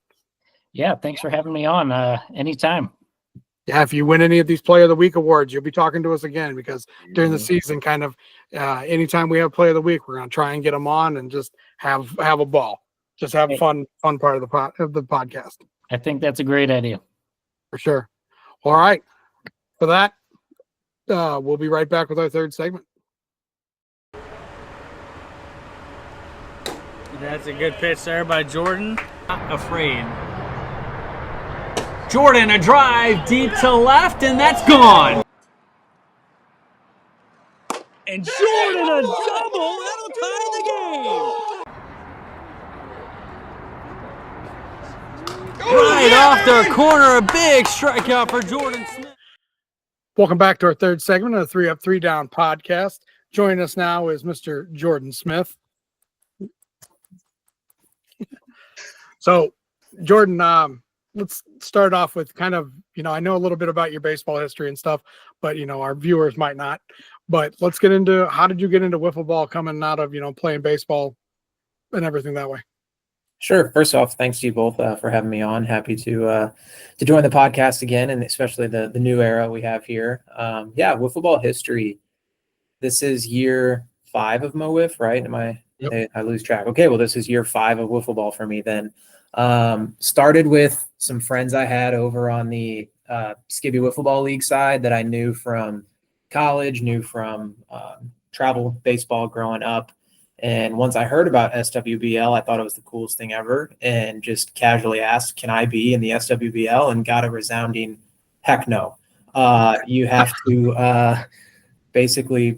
[SPEAKER 5] Yeah, thanks for having me on. Anytime.
[SPEAKER 1] Yeah, if you win any of these Player of the Week awards, you'll be talking to us again because during the season, kind of anytime we have Player of the Week, we're going to try and get them on and just have a ball, just have a fun part of the podcast.
[SPEAKER 5] I think that's a great idea.
[SPEAKER 1] For sure. All right. For that, we'll be right back with our third segment.
[SPEAKER 7] That's a good pitch there by Jordan. Not afraid. Jordan, a drive deep to left, and that's gone. And Jordan, a double. That'll tie the game. Right off the corner, a big strikeout for Jordan Smith.
[SPEAKER 1] Welcome back to our third segment of the 3 Up, 3 Down podcast. Joining us now is Mr. Jordan Smith. So, Jordan, let's start off with kind of, I know a little bit about your baseball history and stuff, but, our viewers might not. But let's get into, how did you get into wiffle ball coming out of, playing baseball and everything that way?
[SPEAKER 8] Sure. First off, thanks to you both for having me on. Happy to join the podcast again, and especially the new era we have here. Wiffle ball history. This is year 5 of MO WIFF, right?
[SPEAKER 1] Yep.
[SPEAKER 8] I lose track. Okay, well, this is year 5 of wiffle ball for me then. Started with some friends I had over on the Skibby Wiffle Ball League side that I knew from college, knew from travel baseball growing up. And once I heard about SWBL, I thought it was the coolest thing ever and just casually asked, can I be in the SWBL? And got a resounding heck no. You have to basically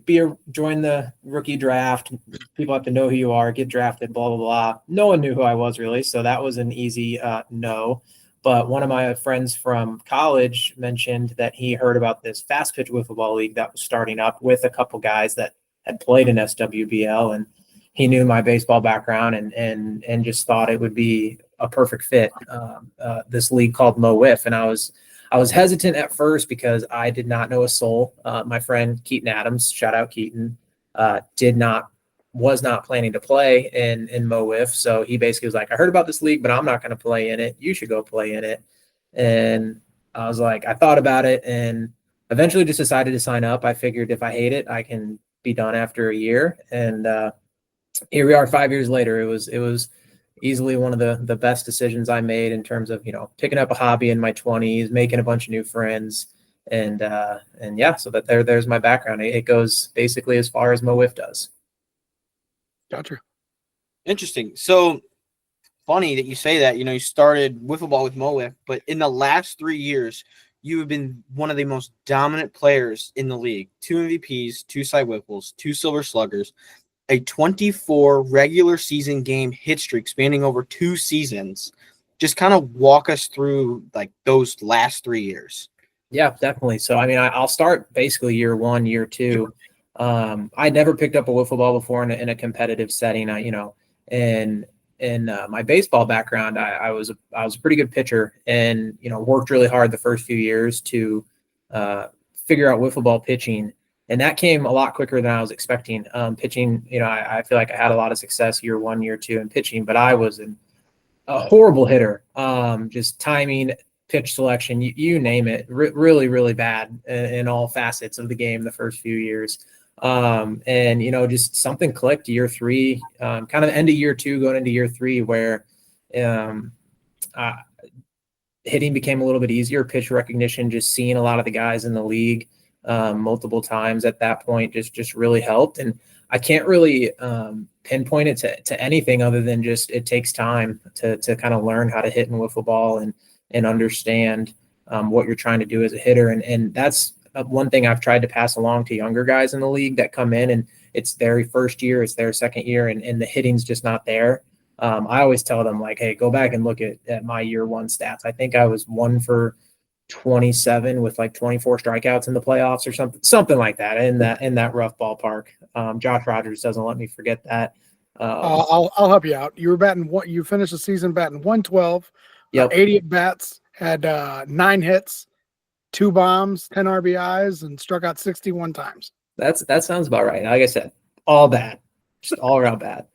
[SPEAKER 8] join the rookie draft. People have to know who you are, get drafted, blah, blah, blah. No one knew who I was really. So that was an easy no. But one of my friends from college mentioned that he heard about this fast pitch wiffle ball league that was starting up with a couple guys that had played in SWBL, and he knew my baseball background and just thought it would be a perfect fit. This league called MO WIFF, and I was hesitant at first because I did not know a soul. My friend Keaton Adams, shout out Keaton, was not planning to play in Mo WIFF. So he basically was like, I heard about this league, but I'm not going to play in it. You should go play in it. And I was like, I thought about it and eventually just decided to sign up. I figured if I hate it, I can be done after a year. And here we are 5 years later. It was easily one of the best decisions I made in terms of, picking up a hobby in my 20s, making a bunch of new friends. And yeah, so there's my background. It goes basically as far as Mo WIFF does.
[SPEAKER 1] Gotcha.
[SPEAKER 2] Interesting. So funny that you say that. You started wiffle ball with Mo WIFF, but in the last 3 years, you have been one of the most dominant players in the league. 2 MVPs, 2 side wiffles, 2 silver sluggers, a 24 regular season game hit streak spanning over 2 seasons. Just kind of walk us through like those last 3 years. Yeah, definitely. So, I mean, I'll start basically year 1, year 2. I never picked up a wiffle ball before in a competitive setting. In my baseball background, I was a pretty good pitcher and, worked really hard the first few years to figure out wiffle ball pitching. And that came a lot quicker than I was expecting. Pitching, I feel like I had a lot of success year 1, year 2 in pitching, but I was a horrible hitter. Just timing, pitch selection, you name it, really, really bad in all facets of the game the first few years. And just something clicked year 3, kind of end of year 2 going into year 3 where hitting became a little bit easier, pitch recognition, just seeing a lot of the guys in the league multiple times at that point just really helped. And I can't really pinpoint it to anything other than just it takes time to kind of learn how to hit in wiffle ball and understand what you're trying to do as a hitter. And that's one thing I've tried to pass along to younger guys in the league that come in and it's their first year, it's their second year, and the hitting's just not there. I always tell them like, hey, go back and look at my year 1 stats. I think I was 1 for 27 with like 24 strikeouts in the playoffs or something like that in that rough ballpark. Josh Rogers doesn't let me forget that.
[SPEAKER 1] I'll help you out. You were batting you finished the season batting 112,
[SPEAKER 8] Yep.
[SPEAKER 1] 80 at bats, had 9 hits, 2 bombs, 10 RBIs, and struck out 61 times.
[SPEAKER 8] That sounds about right. Like I said, all bad, just all around bad.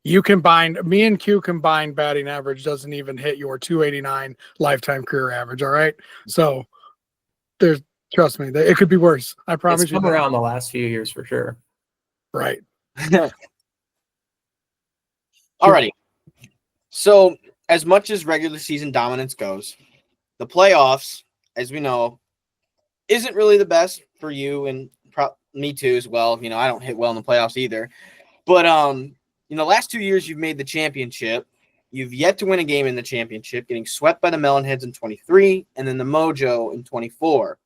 [SPEAKER 1] Me and Q combined batting average doesn't even hit your 289 lifetime career average. All right. So trust me, it could be worse. I promise
[SPEAKER 8] it's
[SPEAKER 1] you.
[SPEAKER 8] Come around the last few years for sure.
[SPEAKER 1] Right.
[SPEAKER 2] Alrighty. So as much as regular season dominance goes, the playoffs, as we know, isn't really the best for you and me too as well. I don't hit well in the playoffs either. But last 2 years you've made the championship. You've yet to win a game in the championship, getting swept by the Melonheads in 23 and then the Mojo in 24.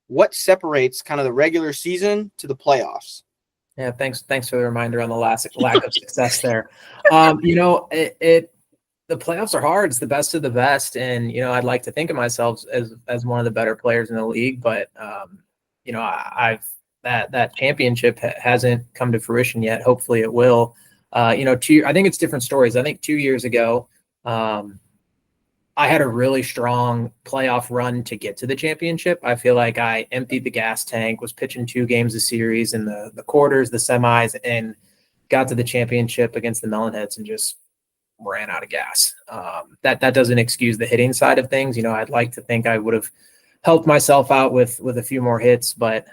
[SPEAKER 2] What separates kind of the regular season to the playoffs?
[SPEAKER 8] Yeah, thanks for the reminder on the lack of success there. The playoffs are hard. It's the best of the best, and I'd like to think of myself as one of the better players in the league, but I've that championship hasn't come to fruition yet. Hopefully, it will. I think it's different stories. I think 2 years ago, I had a really strong playoff run to get to the championship. I feel like I emptied the gas tank, was pitching 2 games a series in the quarters, the semis, and got to the championship against the Melonheads and just ran out of gas. That doesn't excuse the hitting side of things. I'd like to think I would have helped myself out with a few more hits, but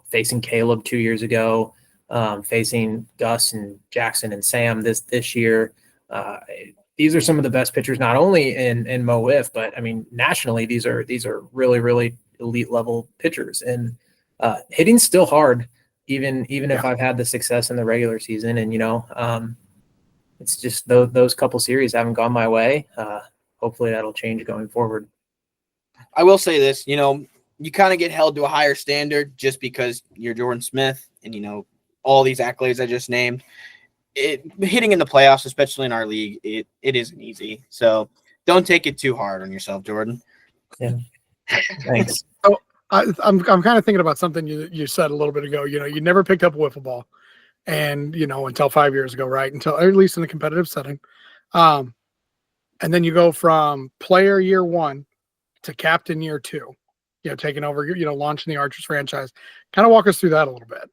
[SPEAKER 8] facing Caleb 2 years ago, facing Gus and Jackson and Sam this year, these are some of the best pitchers, not only in Mo WIFF, but I mean nationally. These are really, really elite level pitchers, and hitting's still hard, even if I've had the success in the regular season. And it's just those couple series haven't gone my way. Hopefully that'll change going forward.
[SPEAKER 2] I will say this, you kind of get held to a higher standard just because you're Jordan Smith and, you know, all these accolades I just named. Hitting in the playoffs, especially in our league, it isn't easy. So don't take it too hard on yourself, Jordan.
[SPEAKER 8] Yeah. Thanks.
[SPEAKER 1] So I'm kind of thinking about something you said a little bit ago. You know, you never picked up a wiffle ball, and you know, until 5 years ago, right? Until, or at least in a competitive setting. And then you go from player year 1 to captain year 2. You know, taking over. You know, launching the Archers franchise. Kind of walk us through that a little bit.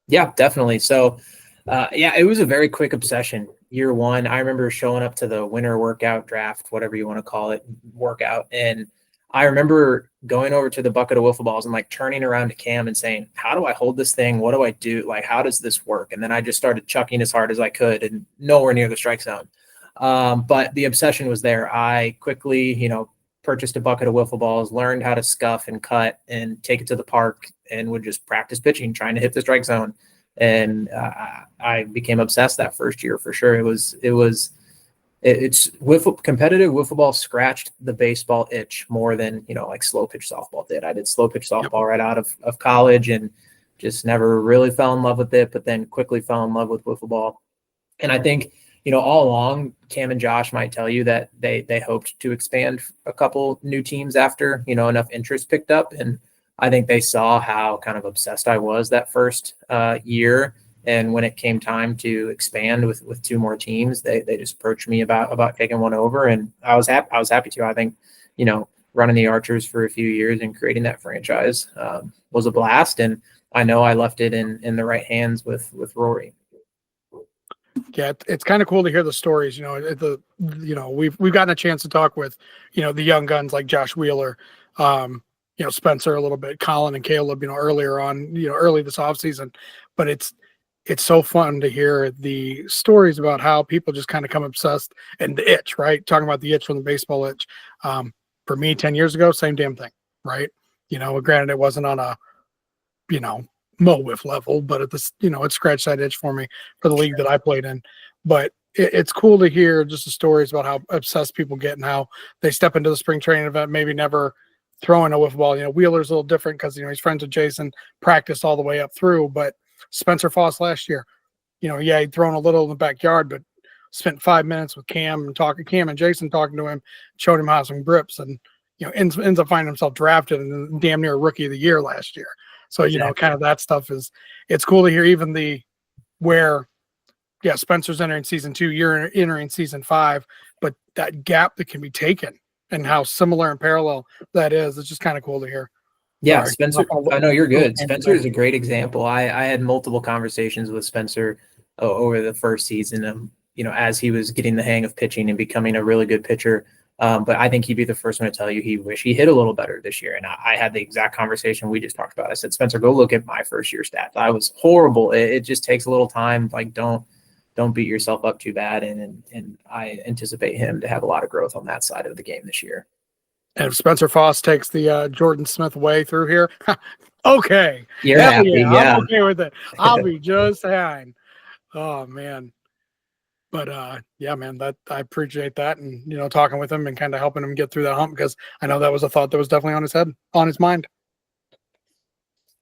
[SPEAKER 8] Yeah, definitely. So, it was a very quick obsession. Year 1, I remember showing up to the winter workout draft, whatever you want to call it, workout. And I remember going over to the bucket of wiffle balls and like turning around to Cam and saying, how do I hold this thing? What do I do? Like, how does this work? And then I just started chucking as hard as I could and nowhere near the strike zone. But the obsession was there. I quickly, you know, purchased a bucket of wiffle balls, learned how to scuff and cut and take it to the park and would just practice pitching, trying to hit the strike zone. And I became obsessed that first year for sure. It's competitive wiffle ball scratched the baseball itch more than, you know, like slow pitch softball did. I did slow pitch softball right out of college and just never really fell in love with it, but then quickly fell in love with wiffle ball. And I think, you know, all along, Cam and Josh might tell you that they hoped to expand a couple new teams after, you know, enough interest picked up. And I think they saw how kind of obsessed I was that first year. And when it came time to expand with 2 more teams, they just approached me about taking one over. And I was happy to. I think, you know, running the Archers for a few years and creating that franchise was a blast. And I know I left it in the right hands with Rory.
[SPEAKER 1] Yeah, it's kind of cool to hear the stories. You know, we've gotten a chance to talk with, you know, the young guns like Josh Wheeler, you know, Spencer a little bit, Colin and Caleb, you know, earlier on, you know, early this offseason. But it's so fun to hear the stories about how people just kind of come obsessed and the itch, right? Talking about the itch from the baseball itch. For me, 10 years ago, same damn thing, right? You know, granted, it wasn't on a, you know, MO WIFF level, but at this, you know, it scratched that itch for me for the league that I played in. But it's cool to hear just the stories about how obsessed people get and how they step into the spring training event, maybe never throwing a wiffle ball. You know, Wheeler's a little different because, you know, he's friends with Jason, practiced all the way up through. But Spencer Foss last year, you know, yeah, he'd thrown a little in the backyard, but spent 5 minutes with Cam and Jason talking to him, showed him how some grips, and, you know, ends up finding himself drafted and damn near rookie of the year last year. So, you know, kind of that stuff it's cool to hear even where Spencer's entering season 2, you're entering season 5, but that gap that can be taken and how similar and parallel that is, it's just kind of cool to hear.
[SPEAKER 8] Yeah,
[SPEAKER 1] Sorry.
[SPEAKER 8] Spencer, I know you're good. Spencer is a great example. I had multiple conversations with Spencer over the first season, you know, as he was getting the hang of pitching and becoming a really good pitcher. But I think he'd be the first one to tell you he wish he hit a little better this year. And I had the exact conversation we just talked about. I said, Spencer, go look at my first year stats. I was horrible. It just takes a little time. Like, don't beat yourself up too bad. And I anticipate him to have a lot of growth on that side of the game this year.
[SPEAKER 1] And if Spencer Foss takes the Jordan Smith way through here, okay.
[SPEAKER 8] You're happy, yeah.
[SPEAKER 1] I'm okay with it. I'll be just fine. Oh, man. But yeah, man, that I appreciate that, and, you know, talking with him and kind of helping him get through that hump, because I know that was a thought that was definitely on his mind.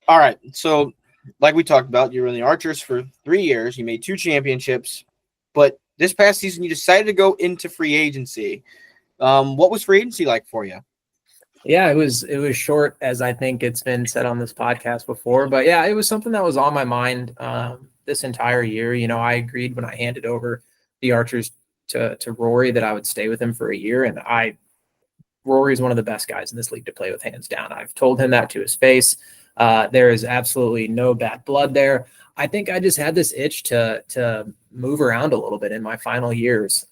[SPEAKER 2] All right. So like we talked about, you were in the Archers for 3 years. You made 2 championships, but this past season you decided to go into free agency. What was free agency like for you?
[SPEAKER 8] Yeah, it was short, as I think it's been said on this podcast before. But yeah, it was something that was on my mind this entire year. You know, I agreed when I handed over the Archers to Rory that I would stay with him for a year. And Rory is one of the best guys in this league to play with, hands down. I've told him that to his face. There is absolutely no bad blood there. I think I just had this itch to move around a little bit in my final years.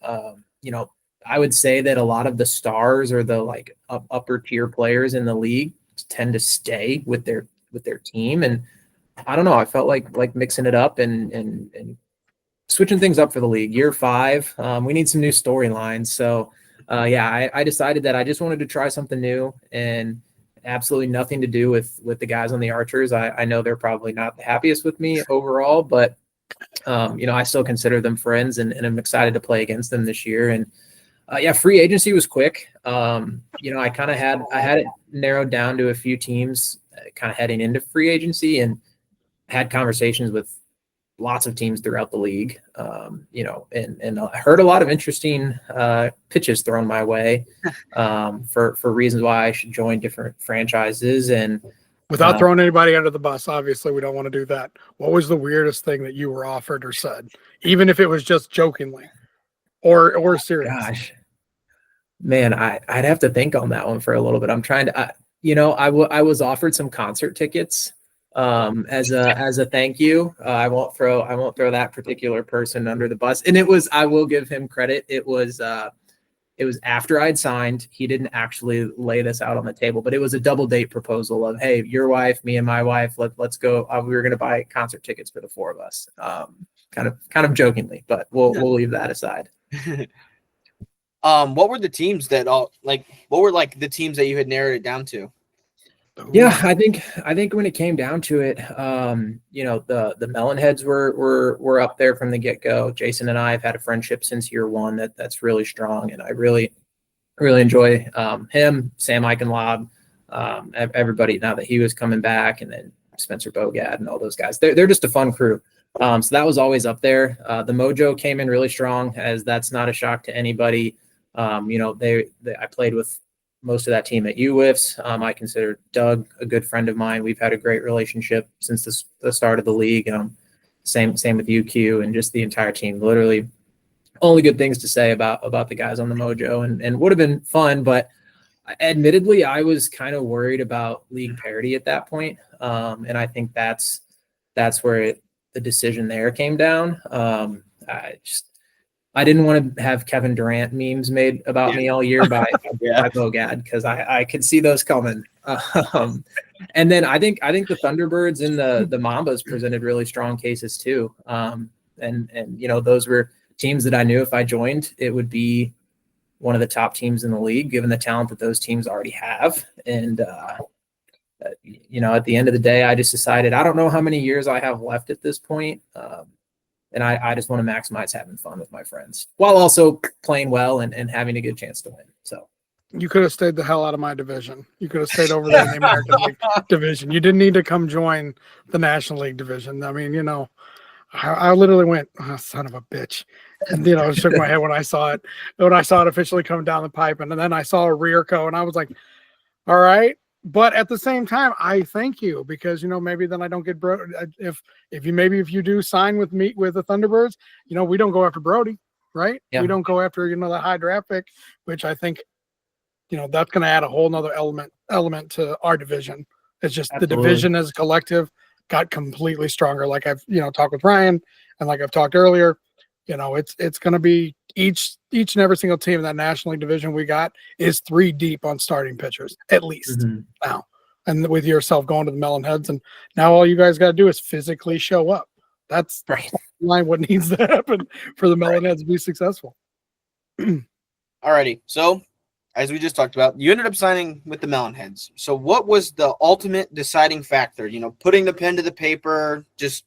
[SPEAKER 8] You know, I would say that a lot of the stars or the like upper tier players in the league tend to stay with their team. And I don't know, I felt like mixing it up and switching things up for the league. Year 5, we need some new storylines. So I decided that I just wanted to try something new, and absolutely nothing to do with the guys on the Archers. I know they're probably not the happiest with me overall, but you know, I still consider them friends, and I'm excited to play against them this year. And Yeah, free agency was quick. I kind of had it narrowed down to a few teams kind of heading into free agency, and had conversations with lots of teams throughout the league. And I heard a lot of interesting pitches thrown my way for reasons why I should join different franchises. And
[SPEAKER 1] without throwing anybody under the bus, obviously we don't want to do that. What was the weirdest thing that you were offered or said, even if it was just jokingly or serious?
[SPEAKER 8] Gosh, man, I'd have to think on that one for a little bit. I'm trying to, I was offered some concert tickets as a thank you. I won't throw that particular person under the bus. And I will give him credit. It was after I'd signed. He didn't actually lay this out on the table, but it was a double date proposal of, hey, your wife, me and my wife, let's go. We were going to buy concert tickets for the four of us. Kind of jokingly, but we'll leave that aside.
[SPEAKER 2] What were the teams that what were the teams that you had narrowed it down to?
[SPEAKER 8] Yeah, I think when it came down to it, the Melonheads were up there from the get-go. Jason and I have had a friendship since year one that's really strong, and I really, really enjoy him, Sam Eichenlob, everybody now that he was coming back, and then Spencer Bogad and all those guys. They're just a fun crew. So that was always up there. The Mojo came in really strong, as that's not a shock to anybody. I played with most of that team at UWIFs. I consider Doug a good friend of mine. We've had a great relationship since the start of the league. Same with UQ and just the entire team. Literally, only good things to say about the guys on the Mojo, and would have been fun. But admittedly, I was kind of worried about league parity at that point, and I think that's where the decision there came down. I didn't want to have Kevin Durant memes made about me all year by Bogad, because I could see those coming. And then I think the Thunderbirds and the Mambas presented really strong cases too. And those were teams that I knew if I joined, it would be one of the top teams in the league, given the talent that those teams already have. And at the end of the day, I just decided I don't know how many years I have left at this point. And I just want to maximize having fun with my friends while also playing well and having a good chance to win. So
[SPEAKER 1] you could have stayed the hell out of my division. You could have stayed over there in the American League division. You didn't need to come join the National League division. I mean, I literally went, oh, son of a bitch. And, I shook my head when I saw it officially come down the pipe. And then I saw a rear co, and I was like, all right. But at the same time, I thank you, because maybe then I don't get if you do sign with me with the Thunderbirds, we don't go after Brody, right?
[SPEAKER 8] Yeah.
[SPEAKER 1] We don't go after the high draft pick, which I think that's going to add a whole nother element to our division. It's just
[SPEAKER 8] Absolutely.
[SPEAKER 1] The division as a collective got completely stronger. Like I've talked with Ryan, and like I've talked earlier, it's going to be each and every single team in that National League division we got is 3 deep on starting pitchers at least now. And with yourself going to the Melonheads, and now all you guys got to do is physically show up. That's
[SPEAKER 8] right.
[SPEAKER 1] What needs to happen for the Melonheads to be successful.
[SPEAKER 2] Alrighty. So, as we just talked about, you ended up signing with the Melonheads. So what was the ultimate deciding factor? Putting the pen to the paper, just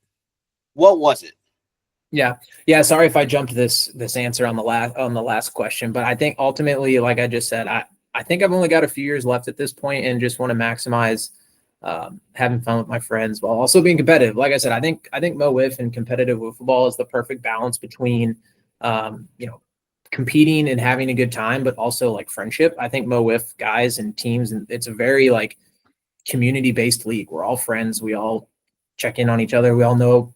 [SPEAKER 2] what was it?
[SPEAKER 8] Yeah. Sorry if I jumped this answer on the last question, but I think ultimately, like I just said, I think I've only got a few years left at this point, and just want to maximize having fun with my friends while also being competitive. Like I said, I think Mo WIFF and competitive wiffle ball is the perfect balance between competing and having a good time, but also like friendship. I think Mo WIFF guys and teams, and it's a very like community-based league. We're all friends. We all check in on each other. We all know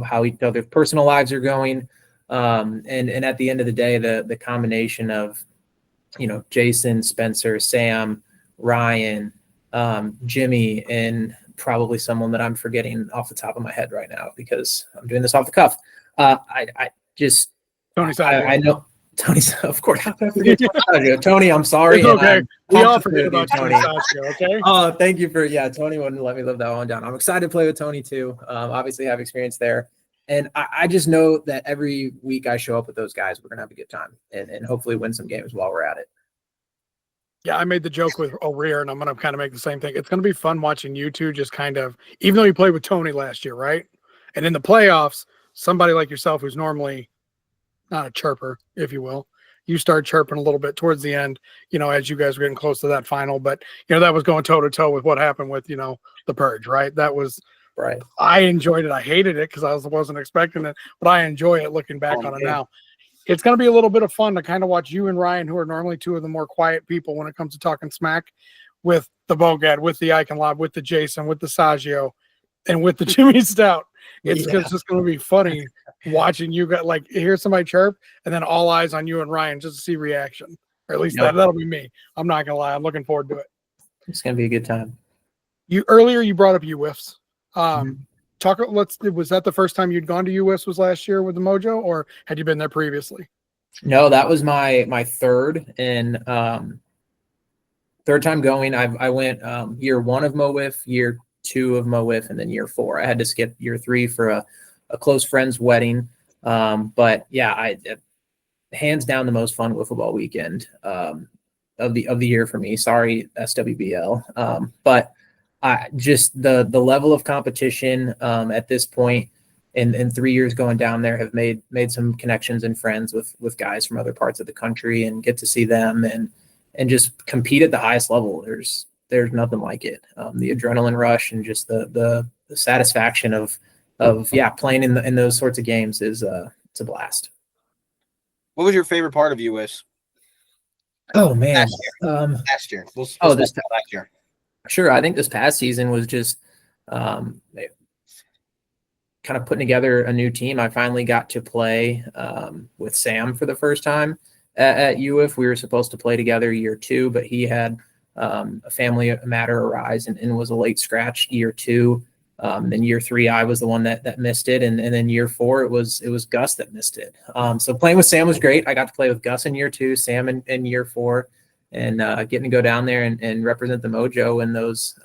[SPEAKER 8] how each other's personal lives are going. And at the end of the day, the combination of, Jason, Spencer, Sam, Ryan, Jimmy, and probably someone that I'm forgetting off the top of my head right now because I'm doing this off the cuff. I just, I know Tony's, of course. Tony, I'm sorry.
[SPEAKER 1] It's okay. We all forget
[SPEAKER 8] you,
[SPEAKER 1] about
[SPEAKER 8] Tony.
[SPEAKER 1] Okay.
[SPEAKER 8] Oh, thank you Tony wouldn't let me live that one down. I'm excited to play with Tony too. Obviously have experience there. And I just know that every week I show up with those guys, we're going to have a good time and hopefully win some games while we're at it.
[SPEAKER 1] Yeah, I made the joke with O'Rear, and I'm going to kind of make the same thing. It's going to be fun watching you two just kind of, even though you played with Tony last year, right? And in the playoffs, somebody like yourself who's normally not a chirper, if you will, you start chirping a little bit towards the end, as you guys were getting close to that final. But, that was going toe to toe with what happened with, the purge, right? That was
[SPEAKER 8] Right.
[SPEAKER 1] I enjoyed it. I hated it because I wasn't expecting it, but I enjoy it looking back on it now. It's going to be a little bit of fun to kind of watch you and Ryan, who are normally two of the more quiet people when it comes to talking smack, with the Bogad, with the Icon Lob, with the Jason, with the Saggio, and with the Jimmy Stout. It's just going to be funny watching you hear somebody chirp and then all eyes on you and Ryan just to see reaction. Or at least that'll be me. I'm not going to lie. I'm looking forward to it.
[SPEAKER 8] It's going to be a good time.
[SPEAKER 1] Earlier you brought up UWIFs. Was that the first time you'd gone to UWIFs was last year with the Mojo, or had you been there previously?
[SPEAKER 8] No, that was my third and third time going. I went year 1 of MO WIFF, year 2 of MO WIFF, and then year 4. I had to skip year 3 for a close friend's wedding. But yeah, I hands down the most fun wiffle ball weekend of the year for me. Sorry, SWBL. But just the level of competition at this point in 3 years going down there have made some connections and friends with guys from other parts of the country, and get to see them and just compete at the highest level. There's nothing like it. The adrenaline rush and just the satisfaction of playing in those sorts of games it's a blast.
[SPEAKER 2] What was your favorite part of US?
[SPEAKER 8] Oh man,
[SPEAKER 2] last year.
[SPEAKER 8] Last
[SPEAKER 2] year.
[SPEAKER 8] Sure. I think this past season was just kind of putting together a new team. I finally got to play with Sam for the first time at UWIF. We were supposed to play together year 2, but he had a family matter arise and was a late scratch year 2. Then year 3, I was the one that missed it. And then year 4, it was Gus that missed it. So playing with Sam was great. I got to play with Gus in year 2, Sam in year 4. And getting to go down there and represent the Mojo in those,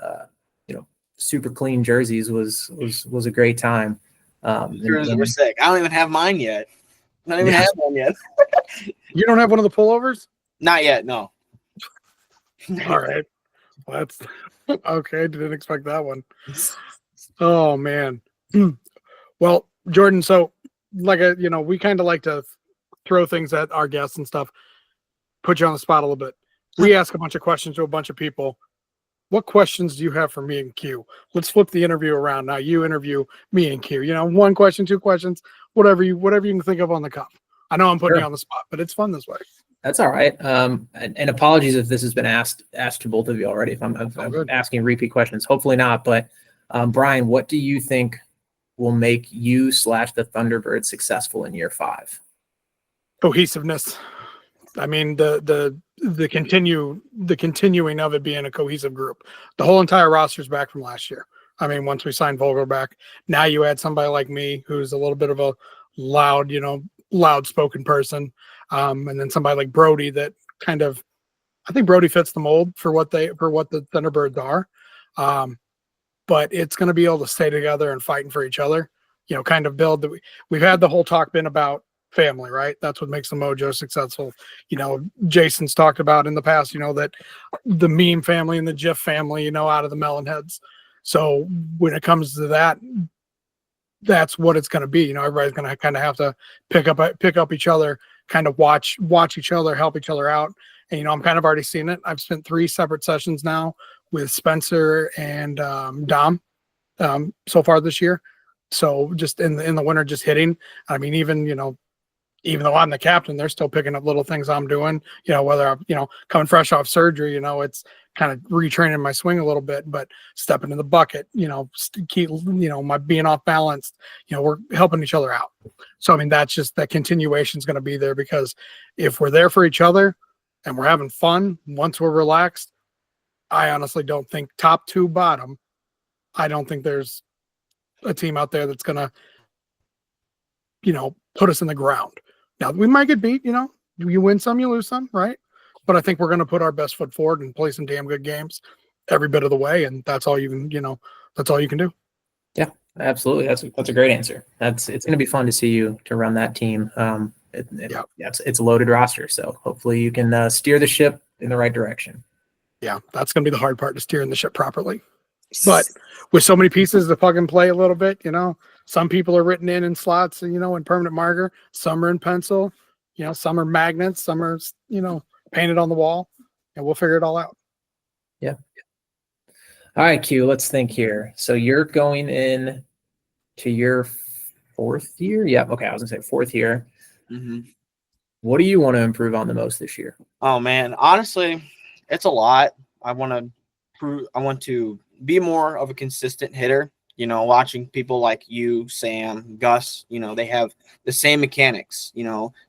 [SPEAKER 8] super clean jerseys was a great time.
[SPEAKER 2] Jerseys were sick. I don't even have mine yet. I don't even have one yet.
[SPEAKER 1] You don't have one of the pullovers?
[SPEAKER 2] Not yet, no.
[SPEAKER 1] All right. Well, that's okay. Didn't expect that one. Oh man. Well, Jordan, so we kind of like to throw things at our guests and stuff, put you on the spot a little bit. We ask a bunch of questions to a bunch of people. What questions do you have for me and Q? Let's flip the interview around. Now you interview me and Q. 1 question, 2 questions, whatever you can think of on the cuff. I know I'm putting you on the spot, but it's fun this way.
[SPEAKER 8] That's all right. And apologies if this has been asked to both of you already. If I'm asking repeat questions, hopefully not. But Brian, what do you think will make you / the Thunderbirds successful in year 5?
[SPEAKER 1] Cohesiveness. I mean, the continuing of it being a cohesive group. The whole entire roster's back from last year. I mean, once we signed Vogel back, now you add somebody like me, who's a little bit of a loud spoken person. And then somebody like Brody that I think Brody fits the mold for what the Thunderbirds are. But it's going to be able to stay together and fighting for each other, kind of build we've had the whole talk been about family, right? That's what makes the Mojo successful. Jason's talked about in the past, that the meme family and the GIF family, out of the melon heads. So when it comes to that, that's what it's going to be. Everybody's going to kind of have to pick up each other, kind of watch each other, help each other out. And, I'm kind of already seeing it. I've spent 3 separate sessions now with Spencer and Dom so far this year. So just in the winter, just hitting. I mean, even though I'm the captain, they're still picking up little things I'm doing, whether I'm, coming fresh off surgery, it's kind of retraining my swing a little bit, but stepping in the bucket, keep, my being off balanced, we're helping each other out. So, I mean, that's just that continuation is going to be there, because if we're there for each other and we're having fun, once we're relaxed, I honestly don't think top to bottom, I don't think there's a team out there that's going to, put us in the ground. Now, we might get beat, you win some, you lose some, right? But I think we're going to put our best foot forward and play some damn good games every bit of the way. And that's all you can, that's all you can do.
[SPEAKER 8] Yeah, absolutely. That's a great answer. It's going to be fun to see you to run that team. It's a loaded roster. So hopefully you can steer the ship in the right direction.
[SPEAKER 1] Yeah, that's going to be the hard part, to steering the ship properly. But with so many pieces to plug and play a little bit, some people are written in slots, in permanent marker, some are in pencil. some are magnets, some are, painted on the wall, and we'll figure it all out.
[SPEAKER 8] Yeah. All right, Q, let's think here. So you're going in to your 4th year? Yeah. Okay. I was gonna say 4th year.
[SPEAKER 6] Mm-hmm.
[SPEAKER 8] What do you want to improve on the most this year?
[SPEAKER 6] Oh man, honestly, it's a lot. I want to be more of a consistent hitter. Watching people like you, Sam, Gus, they have the same mechanics.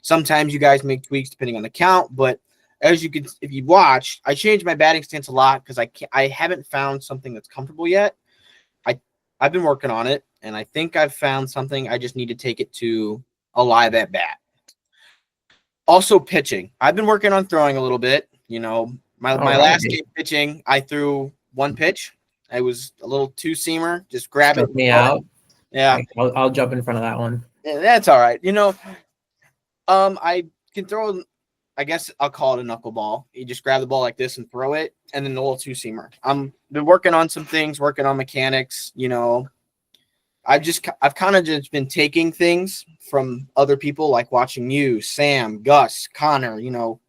[SPEAKER 6] Sometimes you guys make tweaks depending on the count, but if you watch, I changed my batting stance a lot because I haven't found something that's comfortable yet. I've been working on it, and I think I've found something. I just need to take it to a live at bat. Also pitching. I've been working on throwing a little bit. My last game pitching, I threw one pitch. It was a little two-seamer. Just grab it.
[SPEAKER 8] Me out.
[SPEAKER 6] Yeah.
[SPEAKER 8] I'll jump in front of that one.
[SPEAKER 6] Yeah, that's all right. I can throw, I guess I'll call it a knuckleball. You just grab the ball like this and throw it, and then the little two-seamer. I'm been working on some things, working on mechanics. I've kind of just been taking things from other people, like watching you, Sam, Gus, Connor,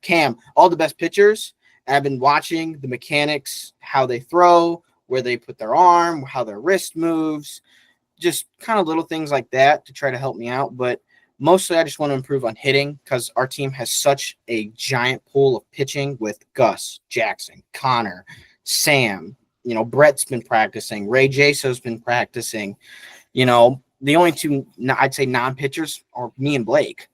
[SPEAKER 6] Cam, all the best pitchers. And I've been watching the mechanics, how they throw, where they put their arm, how their wrist moves, just kind of little things like that to try to help me out. But mostly I just want to improve on hitting because our team has such a giant pool of pitching with Gus, Jackson, Connor, Sam. Brett's been practicing. Ray Jaso's been practicing. The only two, I'd say, non-pitchers are me and Blake.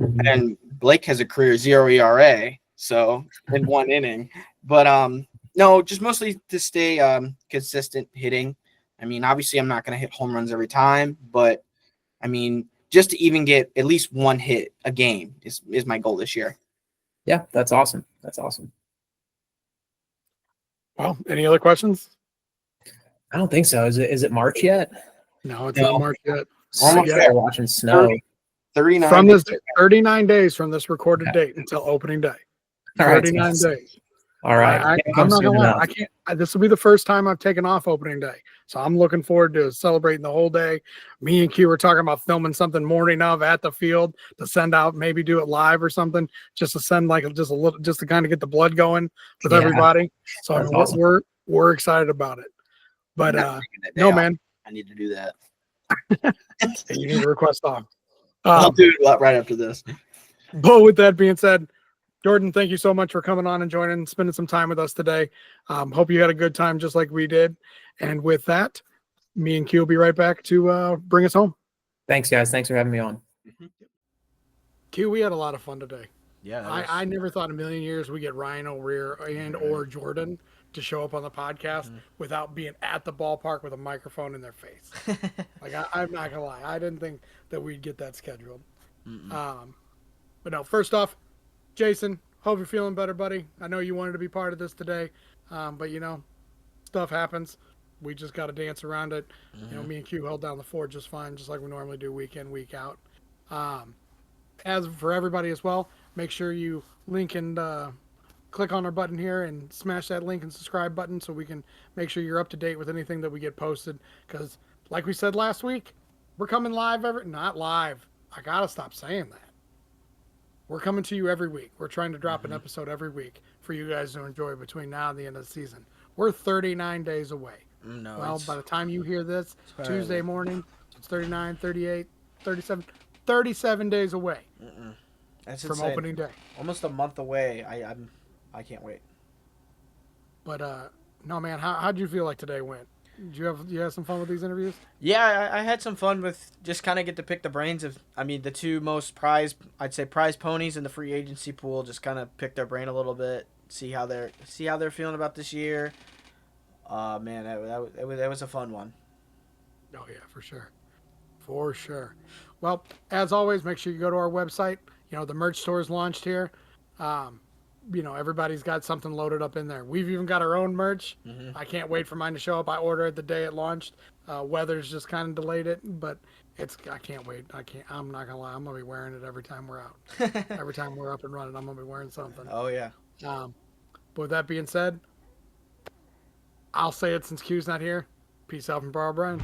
[SPEAKER 8] Mm-hmm.
[SPEAKER 6] And Blake has a career 0 ERA, so in one inning. But no, just mostly to stay consistent hitting. Obviously I'm not going to hit home runs every time, but just to even get at least one hit a game is my goal this year.
[SPEAKER 8] Yeah, that's awesome. That's awesome.
[SPEAKER 1] Well, any other questions?
[SPEAKER 8] I don't think so. Is it March yet?
[SPEAKER 1] No, it's not March yet.
[SPEAKER 8] Almost there. Watching snow.
[SPEAKER 6] 39
[SPEAKER 1] from this 39 days from this recorded date until opening day.
[SPEAKER 8] All right,
[SPEAKER 1] 39 days.
[SPEAKER 8] All right.
[SPEAKER 1] I'm not gonna lie. This will be the first time I've taken off opening day, so I'm looking forward to celebrating the whole day. Me and Q were talking about filming something morning of at the field to send out, maybe do it live or something, just to send just a little, just to kind of get the blood going with everybody. So
[SPEAKER 8] awesome.
[SPEAKER 1] we're excited about it. But no, man,
[SPEAKER 6] I need to do that.
[SPEAKER 1] You need to request off.
[SPEAKER 6] I'll do it right after this.
[SPEAKER 1] But with that being said, Jordan, thank you so much for coming on and joining, spending some time with us today. Hope you had a good time just like we did. And with that, me and Q will be right back to bring us home.
[SPEAKER 8] Thanks, guys. Thanks for having me on.
[SPEAKER 1] Q, we had a lot of fun today.
[SPEAKER 2] Yeah.
[SPEAKER 1] I never thought in a million years we get Ryan O'Rear or Jordan to show up on the podcast without being at the ballpark with a microphone in their face. I'm not gonna lie, I didn't think that we'd get that scheduled. But no, first off, Jason, hope you're feeling better, buddy. I know you wanted to be part of this today, but stuff happens. We just got to dance around it. Me and Q held down the fort just fine, just like we normally do week in, week out. As for everybody as well, make sure you link and click on our button here and smash that link and subscribe button so we can make sure you're up to date with anything that we get posted. Because like we said last week, we're coming live not live. I got to stop saying that. We're coming to you every week. We're trying to drop an episode every week for you guys to enjoy between now and the end of the season. We're 39 days away. By the time you hear this, Tuesday morning, it's 39, 38, 37, 37 days away
[SPEAKER 2] That's
[SPEAKER 1] from
[SPEAKER 2] insane.
[SPEAKER 1] opening day.
[SPEAKER 2] Almost a month away. I can't wait.
[SPEAKER 1] But no, man, how'd you feel like today went? Did you have some fun with these interviews?
[SPEAKER 2] Yeah, I had some fun with just kind of get to pick the brains of, the two most prize ponies in the free agency pool. Just kind of pick their brain a little bit, see how they're feeling about this year. Man, that was a fun one.
[SPEAKER 1] Oh yeah, for sure. Well, as always, make sure you go to our website. The merch store is launched here. Everybody's got something loaded up in there. We've even got our own merch. I can't wait for mine to show up. I ordered it the day it launched. Weather's just kind of delayed it, but I can't wait. I'm not gonna lie. I'm gonna be wearing it every time we're out. Every time we're up and running, I'm gonna be wearing something.
[SPEAKER 2] Oh yeah.
[SPEAKER 1] But with that being said, I'll say it since Q's not here. Peace out from Bar O'Brien.